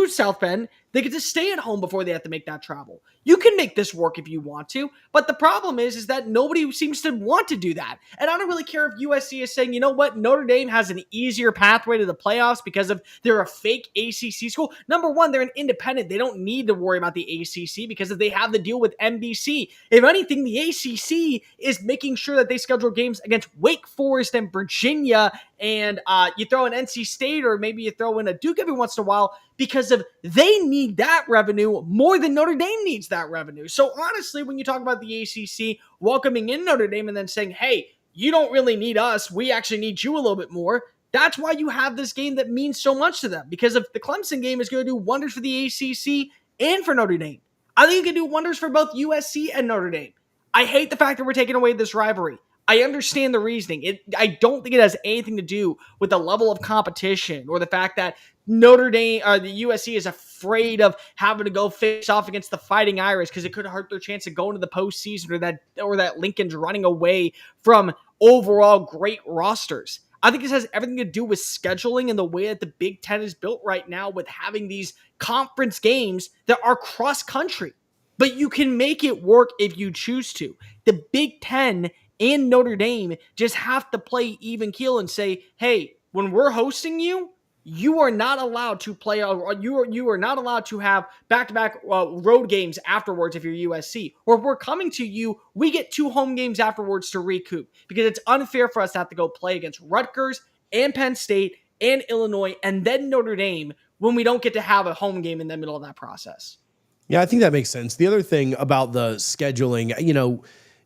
South Bend, they get to stay at home before they have to make that travel. You can make this work if you want to, but the problem is that nobody seems to want to do that. And I don't really care if USC is saying, you know what, Notre Dame has an easier pathway to the playoffs because of they're a fake ACC school. Number one, they're an independent. They don't need to worry about the ACC because they have the deal with NBC. If anything, the ACC is making sure that they schedule games against Wake Forest and Virginia, and you throw in NC State or maybe you throw in a Duke every once in a while because of they need that revenue more than Notre Dame needs that revenue. So honestly, when you talk about the ACC welcoming in Notre Dame and then saying, hey, you don't really need us, we actually need you a little bit more, that's why you have this game that means so much to them. Because if the Clemson game is going to do wonders for the ACC and for Notre Dame, I think it can do wonders for both USC and Notre Dame. I hate the fact that we're taking away this rivalry. I understand the reasoning. I don't think it has anything to do with the level of competition or the fact that Notre Dame or the USC is afraid of having to go face off against the Fighting Irish because it could hurt their chance of going to the postseason, or that Lincoln's running away from overall great rosters. I think this has everything to do with scheduling and the way that the Big Ten is built right now with having these conference games that are cross country. But you can make it work if you choose to. The Big Ten and Notre Dame just have to play even keel and say, hey, when we're hosting you, you are not allowed to play, you are not allowed to have back-to-back road games afterwards if you're USC. Or if we're coming to you, we get 2 home games afterwards to recoup, because it's unfair for us to have to go play against Rutgers and Penn State and Illinois and then Notre Dame when we don't get to have a home game in the middle of that process. Yeah, I think that makes sense. The other thing about the scheduling,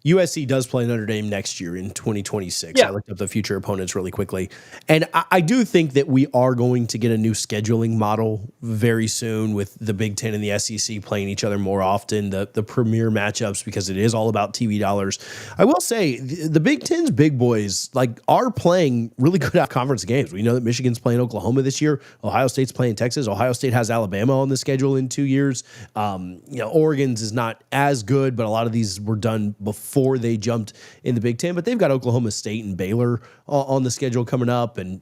USC does play Notre Dame next year in 2026. Yeah. I looked up the future opponents really quickly. And I do think that we are going to get a new scheduling model very soon with the Big Ten and the SEC playing each other more often, the premier matchups, because it is all about TV dollars. I will say the Big Ten's big boys are playing really good out-conference games. We know that Michigan's playing Oklahoma this year. Ohio State's playing Texas. Ohio State has Alabama on the schedule in 2 years. Oregon's is not as good, but a lot of these were done before they jumped in the Big Ten, but they've got Oklahoma State and Baylor on the schedule coming up. And,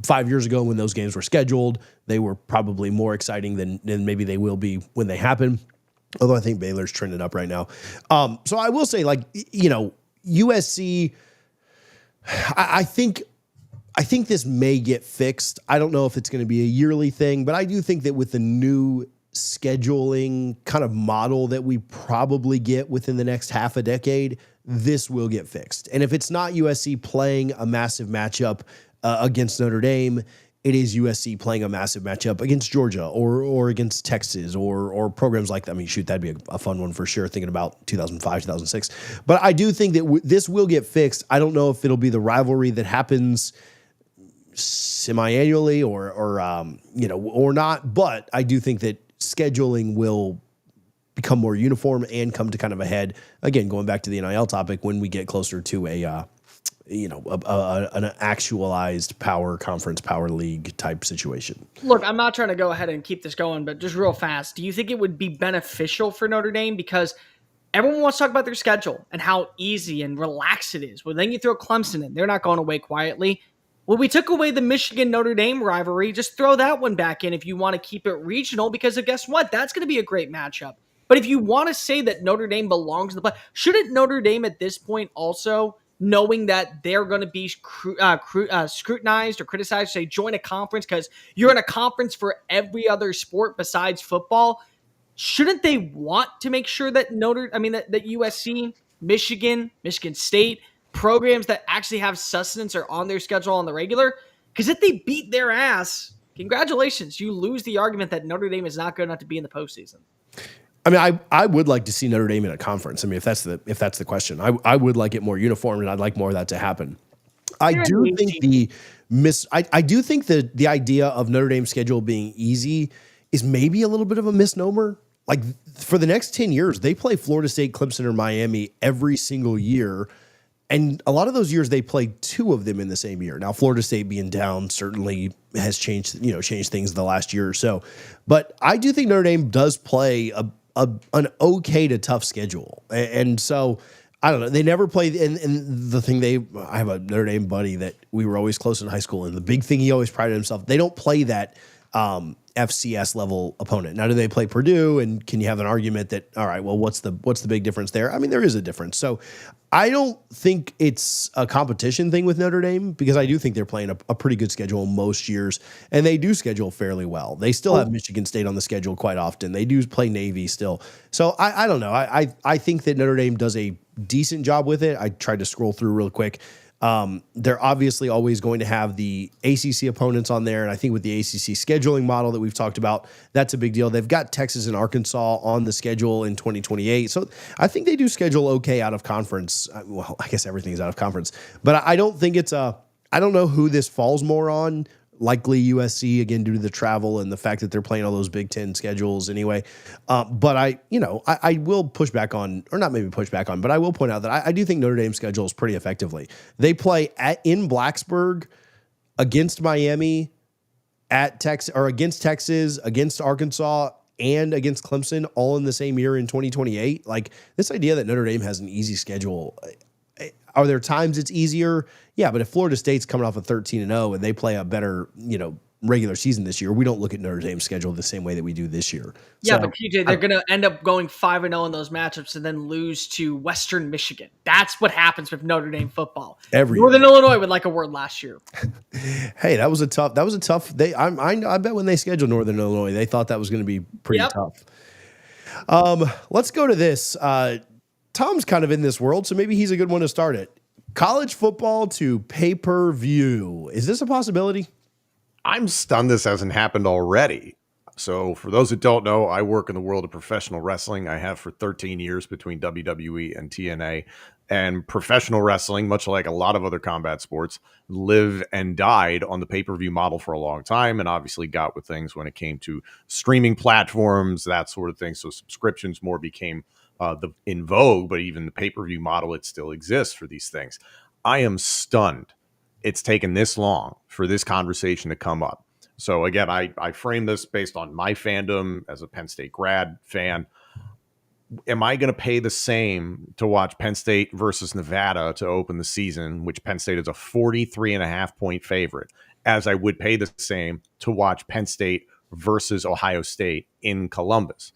5 years ago when those games were scheduled, they were probably more exciting than maybe they will be when they happen. Although I think Baylor's trending up right now. So I will say, USC, I think this may get fixed. I don't know if it's going to be a yearly thing, but I do think that with the new scheduling kind of model that we probably get within the next half a decade, this will get fixed. And if it's not USC playing a massive matchup against Notre Dame, it is USC playing a massive matchup against Georgia or against Texas or programs like that. I mean, shoot, that'd be a fun one for sure, thinking about 2005, 2006. But I do think that this will get fixed. I don't know if it'll be the rivalry that happens semi-annually or not, but I do think that scheduling will become more uniform and come to kind of a head. Again, going back to the NIL topic, when we get closer to an actualized power conference, power league type situation. Look, I'm not trying to go ahead and keep this going, but just real fast, do you think it would be beneficial for Notre Dame? Because everyone wants to talk about their schedule and how easy and relaxed it is. Well, then you throw Clemson in. They're not going away quietly. Well, we took away the Michigan-Notre Dame rivalry. Just throw that one back in if you want to keep it regional, because guess what? That's going to be a great matchup. But if you want to say that Notre Dame belongs in the play, shouldn't Notre Dame at this point also, knowing that they're going to be scrutinized or criticized, say join a conference because you're in a conference for every other sport besides football, shouldn't they want to make sure that that USC, Michigan State, programs that actually have sustenance are on their schedule on the regular? Because if they beat their ass, congratulations, you lose the argument that Notre Dame is not good enough to be in the postseason. I mean, I would like to see Notre Dame in a conference. I mean, if that's the question, I would like it more uniform, and I'd like more of that to happen. I do think the idea of Notre Dame's schedule being easy is maybe a little bit of a misnomer. Like, for the next 10 years, they play Florida State, Clemson, or Miami every single year. And a lot of those years they played two of them in the same year. Now, Florida State being down certainly has changed things the last year or so. But I do think Notre Dame does play an okay to tough schedule. And so, I don't know. They never played. And the thing I have a Notre Dame buddy that we were always close in high school. And the big thing he always prided himself, they don't play that FCS level opponent. Now, do they play Purdue? And can you have an argument that, all right, well, what's the big difference there? I mean, there is a difference. So I don't think it's a competition thing with Notre Dame, because I do think they're playing a pretty good schedule most years, and they do schedule fairly well. They still have Michigan State on the schedule quite often. They do play Navy still. So I don't know. I think that Notre Dame does a decent job with it. I tried to scroll through real quick. They're obviously always going to have the ACC opponents on there. And I think with the ACC scheduling model that we've talked about, that's a big deal. They've got Texas and Arkansas on the schedule in 2028. So I think they do schedule okay out of conference. Well, I guess everything's out of conference, but I don't think I don't know who this falls more on. Likely USC, again, due to the travel and the fact that they're playing all those Big Ten schedules anyway. But I will push back on, or not maybe push back on, but I will point out that I do think Notre Dame schedules pretty effectively. They play in Blacksburg, against Miami, against Texas, against Arkansas, and against Clemson, all in the same year in 2028. Like, this idea that Notre Dame has an easy schedule, are there times it's easier? Yeah, but if Florida State's coming off a 13-0 and they play a better, regular season this year, we don't look at Notre Dame's schedule the same way that we do this year. Yeah, but TJ, they're going to end up going 5-0 in those matchups and then lose to Western Michigan. That's what happens with Notre Dame football. Northern Illinois would like a word last year. Hey, that was a tough. I bet when they scheduled Northern Illinois, they thought that was going to be pretty tough. Let's go to this. Tom's kind of in this world, so maybe he's a good one to start it. College football to pay-per-view. Is this a possibility? I'm stunned this hasn't happened already. So for those who don't know, I work in the world of professional wrestling. I have for 13 years between WWE and TNA. And professional wrestling, much like a lot of other combat sports, live and died on the pay-per-view model for a long time, and obviously got with things when it came to streaming platforms, that sort of thing. So subscriptions more became in vogue, but even the pay-per-view model, it still exists for these things. I am stunned it's taken this long for this conversation to come up. So again, I frame this based on my fandom as a Penn State grad fan. Am I going to pay the same to watch Penn State versus Nevada to open the season, which Penn State is a 43.5 point favorite, as I would pay the same to watch Penn State versus Ohio State in Columbus?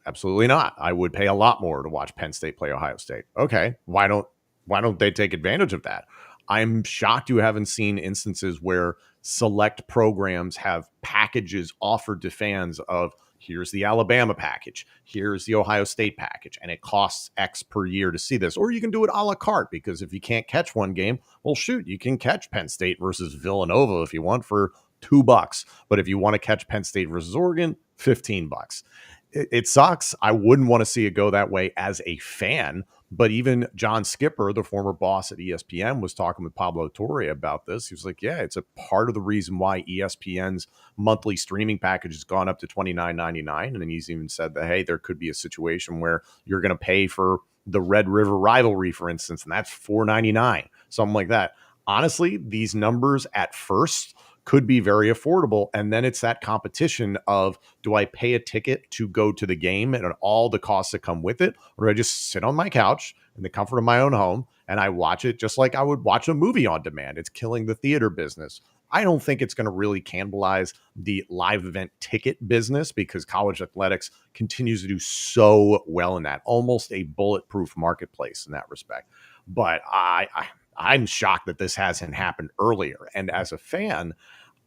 Absolutely not. I would pay a lot more to watch Penn State play Ohio State. Okay, why don't they take advantage of that? I'm shocked you haven't seen instances where select programs have packages offered to fans of, here's the Alabama package, here's the Ohio State package, and it costs X per year to see this. Or you can do it a la carte, because if you can't catch one game, well, shoot, you can catch Penn State versus Villanova if you want for $2. But if you want to catch Penn State versus Oregon, $15. It sucks. I wouldn't want to see it go that way as a fan. But even John Skipper, the former boss at ESPN, was talking with Pablo Torre about this. He was like, yeah, it's a part of the reason why ESPN's monthly streaming package has gone up to $29.99. And then he's even said that, hey, there could be a situation where you're going to pay for the Red River Rivalry, for instance, and that's $4.99, something like that. Honestly, these numbers at first could be very affordable. And then it's that competition of, do I pay a ticket to go to the game and all the costs that come with it? Or do I just sit on my couch in the comfort of my own home and I watch it just like I would watch a movie on demand? It's killing the theater business. I don't think it's going to really cannibalize the live event ticket business, because college athletics continues to do so well in that, almost a bulletproof marketplace in that respect. But I'm shocked that this hasn't happened earlier. And as a fan,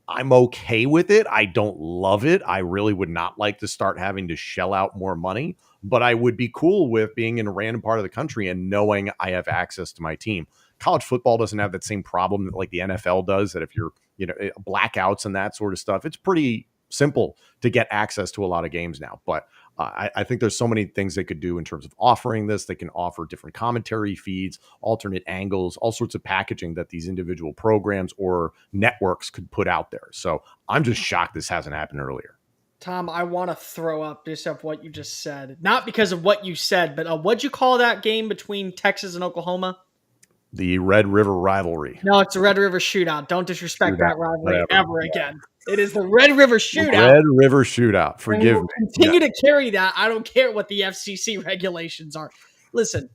I'm okay with it. I don't love it. I really would not like to start having to shell out more money, but I would be cool with being in a random part of the country and knowing I have access to my team. College football doesn't have that same problem that like the NFL does, that if you're, blackouts and that sort of stuff, it's pretty simple to get access to a lot of games now. But I think there's so many things they could do in terms of offering this. They can offer different commentary feeds, alternate angles, all sorts of packaging that these individual programs or networks could put out there. So I'm just shocked this hasn't happened earlier. Tom, I want to throw up just of what you just said. Not because of what you said, but what'd you call that game between Texas and Oklahoma? The Red River Rivalry. No, it's the Red River Shootout. Don't disrespect that rivalry ever again. It is the Red River Shootout. Red River Shootout. Forgive me. Continue to carry that. I don't care what the FCC regulations are. Listen,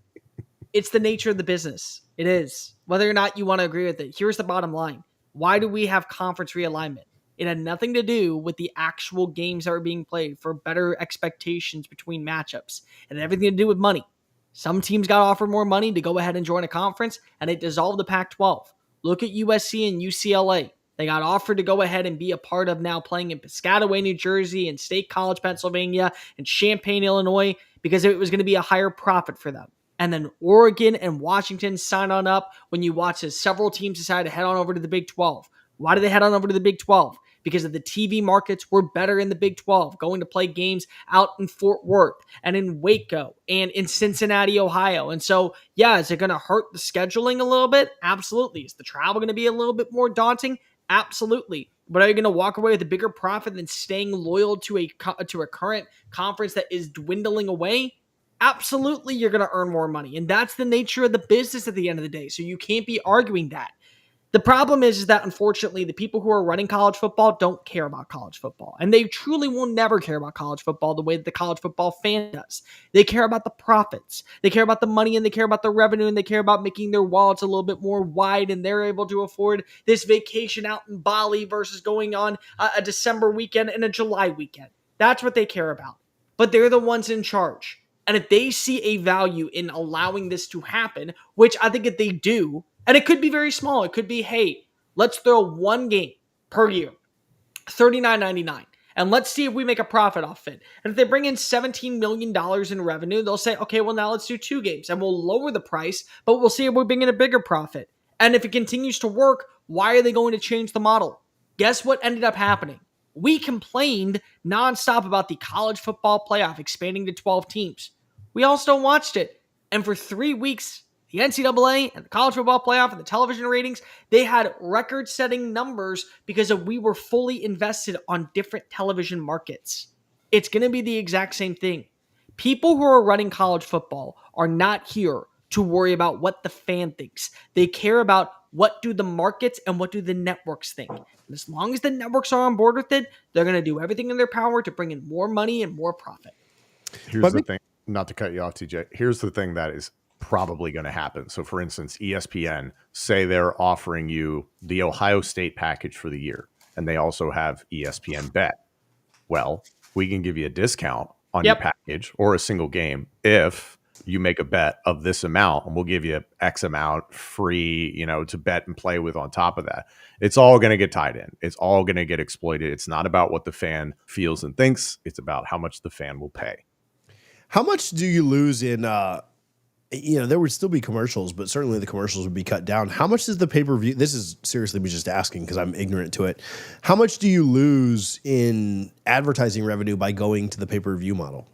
it's the nature of the business. It is. Whether or not you want to agree with it. Here's the bottom line. Why do we have conference realignment? It had nothing to do with the actual games that were being played for better expectations between matchups. It had everything to do with money. Some teams got offered more money to go ahead and join a conference, and it dissolved the Pac-12. Look at USC and UCLA. They got offered to go ahead and be a part of now playing in Piscataway, New Jersey, and State College, Pennsylvania, and Champaign, Illinois, because it was going to be a higher profit for them. And then Oregon and Washington signed on up when you watch as several teams decided to head on over to the Big 12. Why did they head on over to the Big 12? Because of the TV markets were better in the Big 12, going to play games out in Fort Worth and in Waco and in Cincinnati, Ohio. And so, yeah, is it going to hurt the scheduling a little bit? Absolutely. Is the travel going to be a little bit more daunting? Absolutely. But are you going to walk away with a bigger profit than staying loyal to a current conference that is dwindling away? Absolutely, you're going to earn more money. And that's the nature of the business at the end of the day. So you can't be arguing that. The problem is that, unfortunately, the people who are running college football don't care about college football. And they truly will never care about college football the way that the college football fan does. They care about the profits. They care about the money, and they care about the revenue, and they care about making their wallets a little bit more wide, and they're able to afford this vacation out in Bali versus going on a December weekend and a July weekend. That's what they care about. But they're the ones in charge. And if they see a value in allowing this to happen, which I think that they do, and it could be very small. It could be, hey, let's throw one game per year, $39.99, and let's see if we make a profit off it. And if they bring in $17 million in revenue, they'll say, okay, well, now let's do 2 games, and we'll lower the price, but we'll see if we bring in a bigger profit. And if it continues to work, why are they going to change the model? Guess what ended up happening? We complained nonstop about the college football playoff expanding to 12 teams. We all still watched it. And for 3 weeks, the NCAA and the college football playoff and the television ratings, they had record-setting numbers because we were fully invested on different television markets. It's going to be the exact same thing. People who are running college football are not here to worry about what the fan thinks. They care about what do the markets and what do the networks think. And as long as the networks are on board with it, they're going to do everything in their power to bring in more money and more profit. Here's the thing, not to cut you off, TJ. Here's the thing that is probably going to happen. So for instance, ESPN, say they're offering you the Ohio State package for the year, and they also have ESPN Bet. Well, we can give you a discount on your package or a single game if you make a bet of this amount and we'll give you X amount free, to bet and play with on top of that. It's all going to get tied in. It's all going to get exploited. It's not about what the fan feels and thinks. It's about how much the fan will pay. How much do you lose in, there would still be commercials, but certainly the commercials would be cut down. How much does the pay-per-view, this is seriously me just asking because I'm ignorant to it. How much do you lose in advertising revenue by going to the pay-per-view model?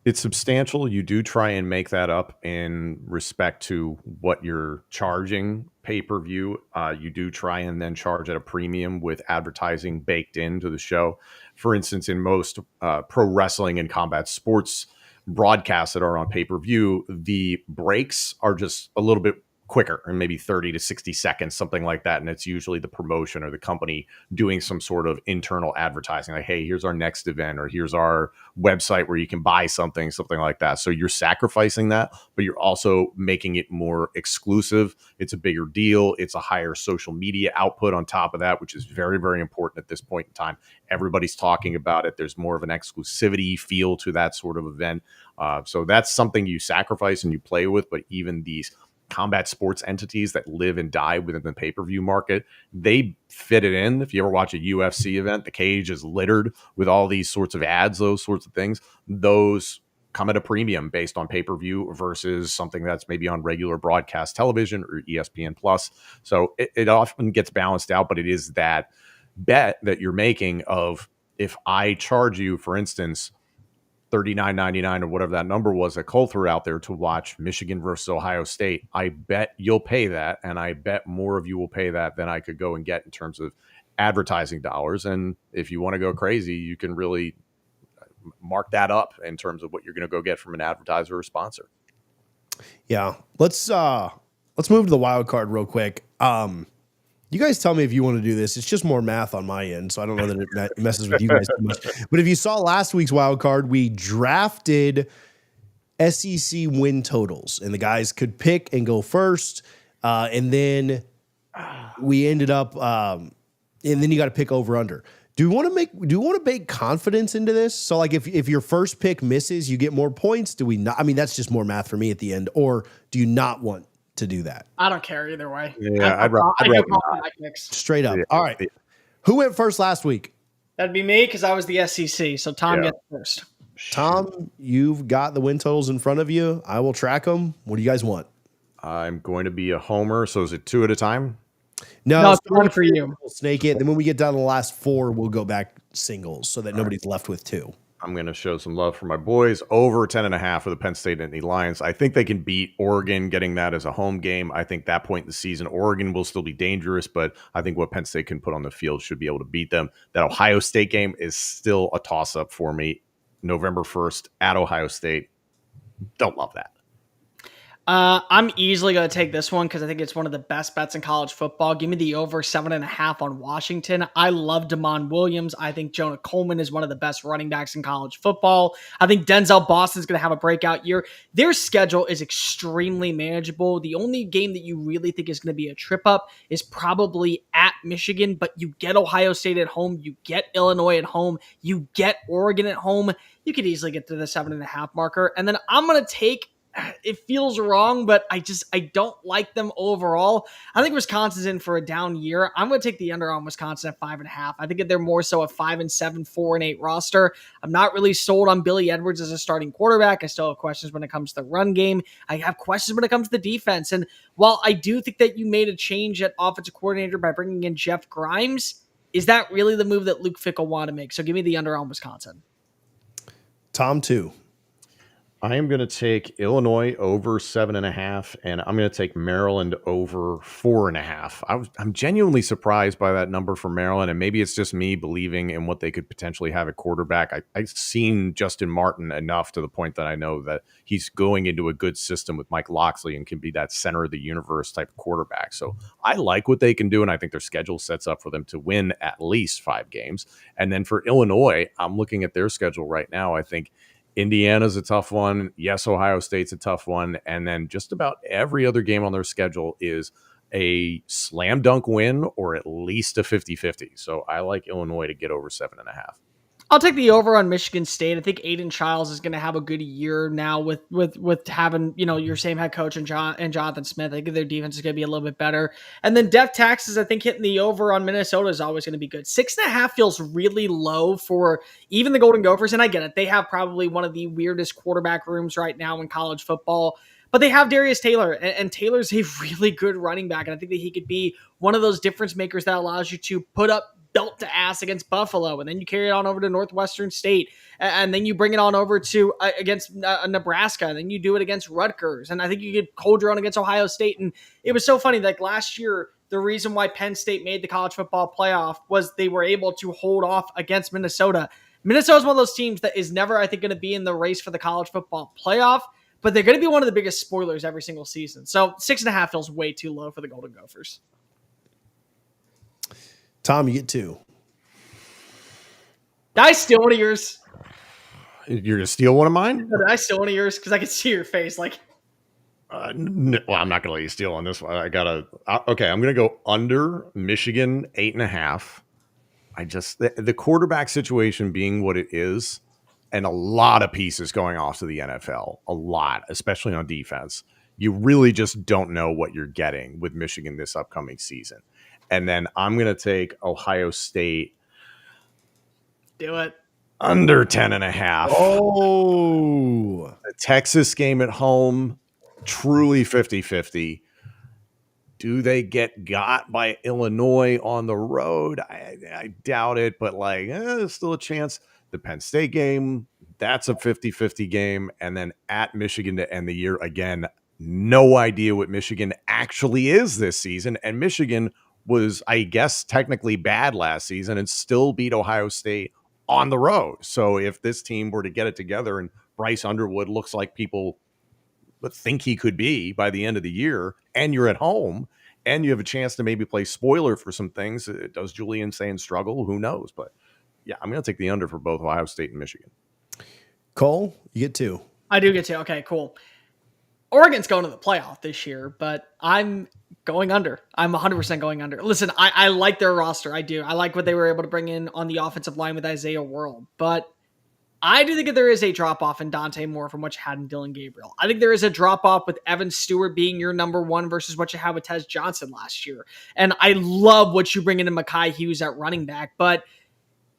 It's substantial. You do try and make that up in respect to what you're charging pay-per-view. You do try and then charge at a premium with advertising baked into the show. For instance, in most pro wrestling and combat sports broadcasts that are on pay-per-view, the breaks are just a little bit quicker, and maybe 30 to 60 seconds, something like that. And it's usually the promotion or the company doing some sort of internal advertising, like, hey, here's our next event, or here's our website where you can buy something like that. So you're sacrificing that, but you're also making it more exclusive. It's a bigger deal. It's a higher social media output on top of that, which is very, very important at this point in time. Everybody's talking about it. There's more of an exclusivity feel to that sort of event. So that's something you sacrifice and you play with. But even these combat sports entities that live and die within the pay-per-view market, they fit it in. If you ever watch a UFC event, the cage is littered with all these sorts of ads, those sorts of things. Those come at a premium based on pay-per-view versus something that's maybe on regular broadcast television or ESPN Plus. So it often gets balanced out, but it is that bet that you're making of, if I charge you, for instance, $39.99 or whatever that number was that Cole threw out there to watch Michigan versus Ohio State, I bet you'll pay that, and I bet more of you will pay that than I could go and get in terms of advertising dollars. And if you want to go crazy, you can really mark that up in terms of what you're going to go get from an advertiser or sponsor. Yeah, let's move to the wild card real quick. You guys tell me if you want to do this. It's just more math on my end, so I don't know that it messes with you guys too much. But if you saw last week's wild card, we drafted SEC win totals, and the guys could pick and go first, and then we ended up, and then you got to pick over under. Do you want to bake confidence into this? So, like, if your first pick misses, you get more points. Do we not? I mean, that's just more math for me at the end. Or do you not want to do that? I don't care either way. Yeah, I'd rather my picks. Straight up. Yeah. All right. Who went first last week? That'd be me because I was the SEC. So Tom gets first. Tom, you've got the win totals in front of you. I will track them. What do you guys want? I'm going to be a homer. So is it 2 at a time? No, it's one for you. We'll snake it. Then when we get down to the last 4, we'll go back singles so that nobody's left with 2. I'm going to show some love for my boys. Over 10.5 for the Penn State Nittany Lions. I think they can beat Oregon, getting that as a home game. I think that point in the season, Oregon will still be dangerous, but I think what Penn State can put on the field should be able to beat them. That Ohio State game is still a toss-up for me. November 1st at Ohio State. Don't love that. I'm easily going to take this one because I think it's one of the best bets in college football. Give me the over 7.5 on Washington. I love Damon Williams. I think Jonah Coleman is one of the best running backs in college football. I think Denzel Boston's going to have a breakout year. Their schedule is extremely manageable. The only game that you really think is going to be a trip up is probably at Michigan, but you get Ohio State at home. You get Illinois at home. You get Oregon at home. You could easily get to the 7.5 marker. And then I'm going to take, it feels wrong, but I don't like them overall. I think Wisconsin's in for a down year. I'm going to take the under on Wisconsin at 5.5. I think they're more so a 5-7, 4-8 roster. I'm not really sold on Billy Edwards as a starting quarterback. I still have questions when it comes to the run game. I have questions when it comes to the defense. And while I do think that you made a change at offensive coordinator by bringing in Jeff Grimes, is that really the move that Luke Fickell wanted to make? So give me the under on Wisconsin. Tom, 2. I am going to take Illinois over 7.5, and I'm going to take Maryland over 4.5. I'm genuinely surprised by that number for Maryland, and maybe it's just me believing in what they could potentially have at quarterback. I've seen Justin Martin enough to the point that I know that he's going into a good system with Mike Locksley and can be that center of the universe type of quarterback. So I like what they can do, and I think their schedule sets up for them to win at least 5 games. And then for Illinois, I'm looking at their schedule right now. I think Indiana's a tough one. Yes, Ohio State's a tough one. And then just about every other game on their schedule is a slam dunk win or at least a 50-50. So I like Illinois to get over 7.5. I'll take the over on Michigan State. I think Aiden Childs is going to have a good year now with having, your same head coach and Jonathan Smith. I think their defense is going to be a little bit better. And then Def Taxes, I think hitting the over on Minnesota is always going to be good. 6.5 feels really low for even the Golden Gophers. And I get it. They have probably one of the weirdest quarterback rooms right now in college football. But they have Darius Taylor, and Taylor's a really good running back. And I think that he could be one of those difference makers that allows you to put up belt to ass against Buffalo, and then you carry it on over to Northwestern State, and then you bring it on over to against Nebraska, and then you do it against Rutgers, and I think you could hold your own against Ohio State. And it was so funny, like last year, the reason why Penn State made the college football playoff was they were able to hold off against Minnesota. Minnesota's one of those teams that is never, I think, going to be in the race for the college football playoff, but they're going to be one of the biggest spoilers every single season. So 6.5 feels way too low for the Golden Gophers. Tom, you get 2. Did I steal one of yours? You're gonna steal one of mine? Did I steal one of yours? Because I can see your face. Like, no, well, I'm not gonna let you steal on this one. Okay. I'm gonna go under Michigan 8.5. The quarterback situation being what it is, and a lot of pieces going off to the NFL, a lot, especially on defense. You really just don't know what you're getting with Michigan this upcoming season. And then I'm going to take Ohio State. Do it. Under 10.5. Oh. The Texas game at home, truly 50-50. Do they get got by Illinois on the road? I doubt it, but there's still a chance. The Penn State game, that's a 50-50 game. And then at Michigan to end the year, again, no idea what Michigan actually is this season. And Michigan was, I guess, technically bad last season and still beat Ohio State on the road. So if this team were to get it together and Bryce Underwood looks like people think he could be by the end of the year, and you're at home and you have a chance to maybe play spoiler for some things, does Julian Sain struggle? Who knows? But yeah, I'm going to take the under for both Ohio State and Michigan. Cole, you get 2. I do get 2. Okay, cool. Oregon's going to the playoff this year, but I'm going under. I'm 100% going under. Listen, I like their roster. I do. I like what they were able to bring in on the offensive line with Isaiah World, but I do think that there is a drop-off in Dante Moore from what you had in Dylan Gabriel. I think there is a drop-off with Evan Stewart being your number 1 versus what you had with Tez Johnson last year. And I love what you bring in Mekhi Hughes at running back, but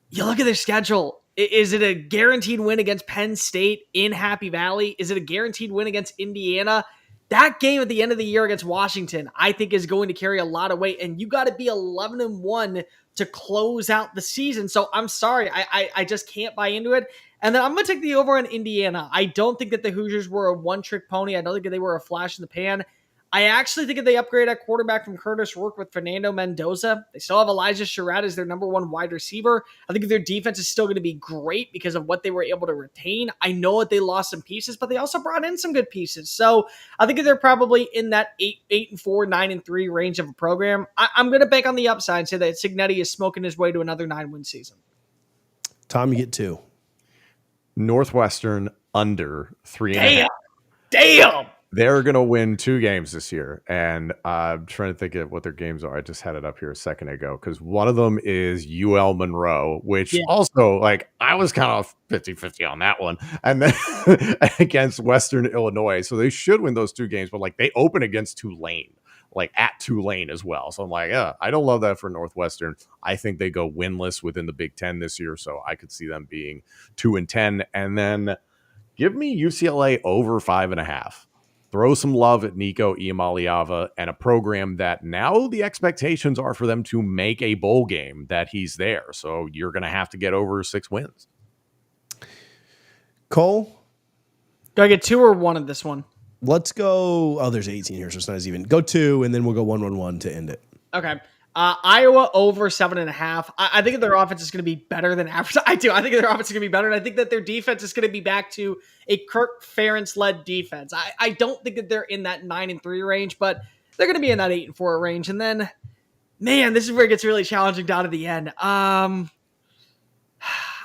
you look at their schedule. Is it a guaranteed win against Penn State in Happy Valley? Is it a guaranteed win against Indiana? That game at the end of the year against Washington, I think, is going to carry a lot of weight, and you got to be 11-1 to close out the season. So I'm sorry, I just can't buy into it. And then I'm going to take the over on Indiana. I don't think that the Hoosiers were a one-trick pony. I don't think that they were a flash in the pan. I actually think if they upgrade at quarterback from Curtis Rourke with Fernando Mendoza, they still have Elijah Sherrod as their number 1 wide receiver. I think their defense is still going to be great because of what they were able to retain. I know that they lost some pieces, but they also brought in some good pieces. So I think they're probably in that 8-4, 9-3 range of a program. I'm going to bank on the upside and say that Cignetti is smoking his way to another 9-win season. Tom, you get 2. Northwestern under 3.5. Damn. They're going to win 2 games this year. And I'm trying to think of what their games are. I just had it up here a second ago because one of them is UL Monroe, which also, I was kind of 50-50 on that one. And then against Western Illinois. So they should win those 2 games, but they open against Tulane, at Tulane as well. So I'm I don't love that for Northwestern. I think they go winless within the Big Ten this year. So I could see them being 2-10. And then give me UCLA over 5.5. Throw some love at Nico Iamaleava and a program that now the expectations are for them to make a bowl game, that he's there. So you're going to have to get over 6 wins. Cole? Do I get 2 or 1 of this one? Let's go. Oh, there's 18 here, so it's not as even. Go 2, and then we'll go 1-1-1 to end it. Okay. Iowa over 7.5. I think that their offense is going to be better than average. I do. I think their offense is going to be better, and I think that their defense is going to be back to a Kirk Ferentz-led defense. I don't think that they're in that 9-3 range, but they're going to be in that 8-4 range. And then, man, this is where it gets really challenging down to the end. I'm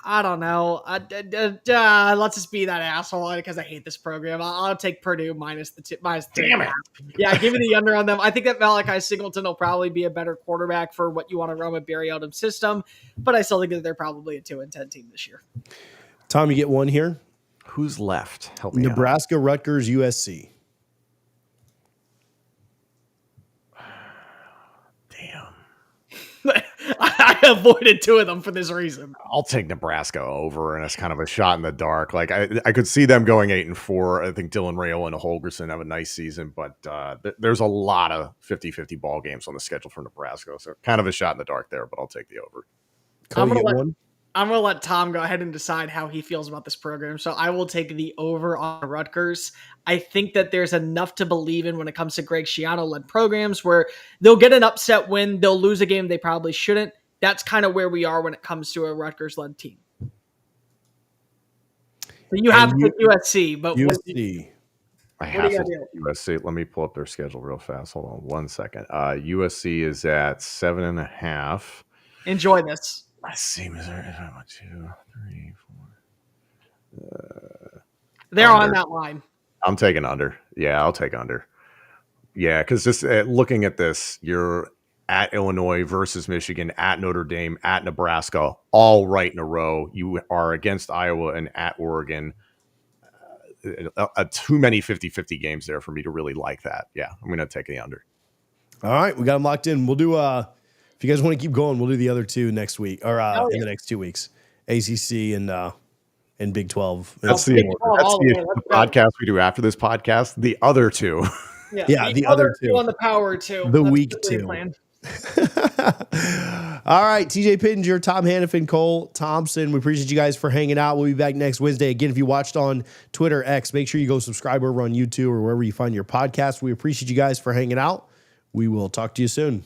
I don't know. Let's just be that asshole because I hate this program. I'll take Purdue minus the minus 2. Damn it. Yeah, give me the under on them. I think that Malachi Singleton will probably be a better quarterback for what you want to run with Barry Odom's system, but I still think that they're probably a 2-10 team this year. Tom, you get one here. Who's left? Help me Nebraska, Rutgers, USC. Damn. I avoided 2 of them for this reason. I'll take Nebraska over, and it's kind of a shot in the dark. Like I could see them going 8-4. I think Dylan Rayo and Holgerson have a nice season, but there's a lot of 50-50 ball games on the schedule for Nebraska. So kind of a shot in the dark there, but I'll take the over. I'm going to let Tom go ahead and decide how he feels about this program. So I will take the over on Rutgers. I think that there's enough to believe in when it comes to Greg Schiano-led programs where they'll get an upset win. They'll lose a game they probably shouldn't. That's kind of where we are when it comes to a Rutgers-led team. So you have to pick USC, but USC. I have to take USC. Let me pull up their schedule real fast. Hold on 1 second. USC is at 7.5. Enjoy this. Let's see, Missouri. 1, 2, 3, 4. They're under. On that line. I'm taking under. Yeah, I'll take under. Yeah, because just looking at this, you're at Illinois versus Michigan, at Notre Dame, at Nebraska, all right in a row. You are against Iowa and at Oregon. Too many 50-50 games there for me to really like that. Yeah, I'm going to take the under. All right, we got them locked in. We'll do if you guys want to keep going, we'll do the other 2 next week or in the next 2 weeks. ACC and Big 12. That's the podcast we do after this podcast. The other 2. Yeah, the other 2 on the power 2. The week 2. All right, TJ Pittinger, Tom Hannafin, Cole Thompson. We appreciate you guys for hanging out. We'll be back next Wednesday. Again, if you watched on Twitter X, make sure you go subscribe over on YouTube or wherever you find your podcast. We appreciate you guys for hanging out. We will talk to you soon.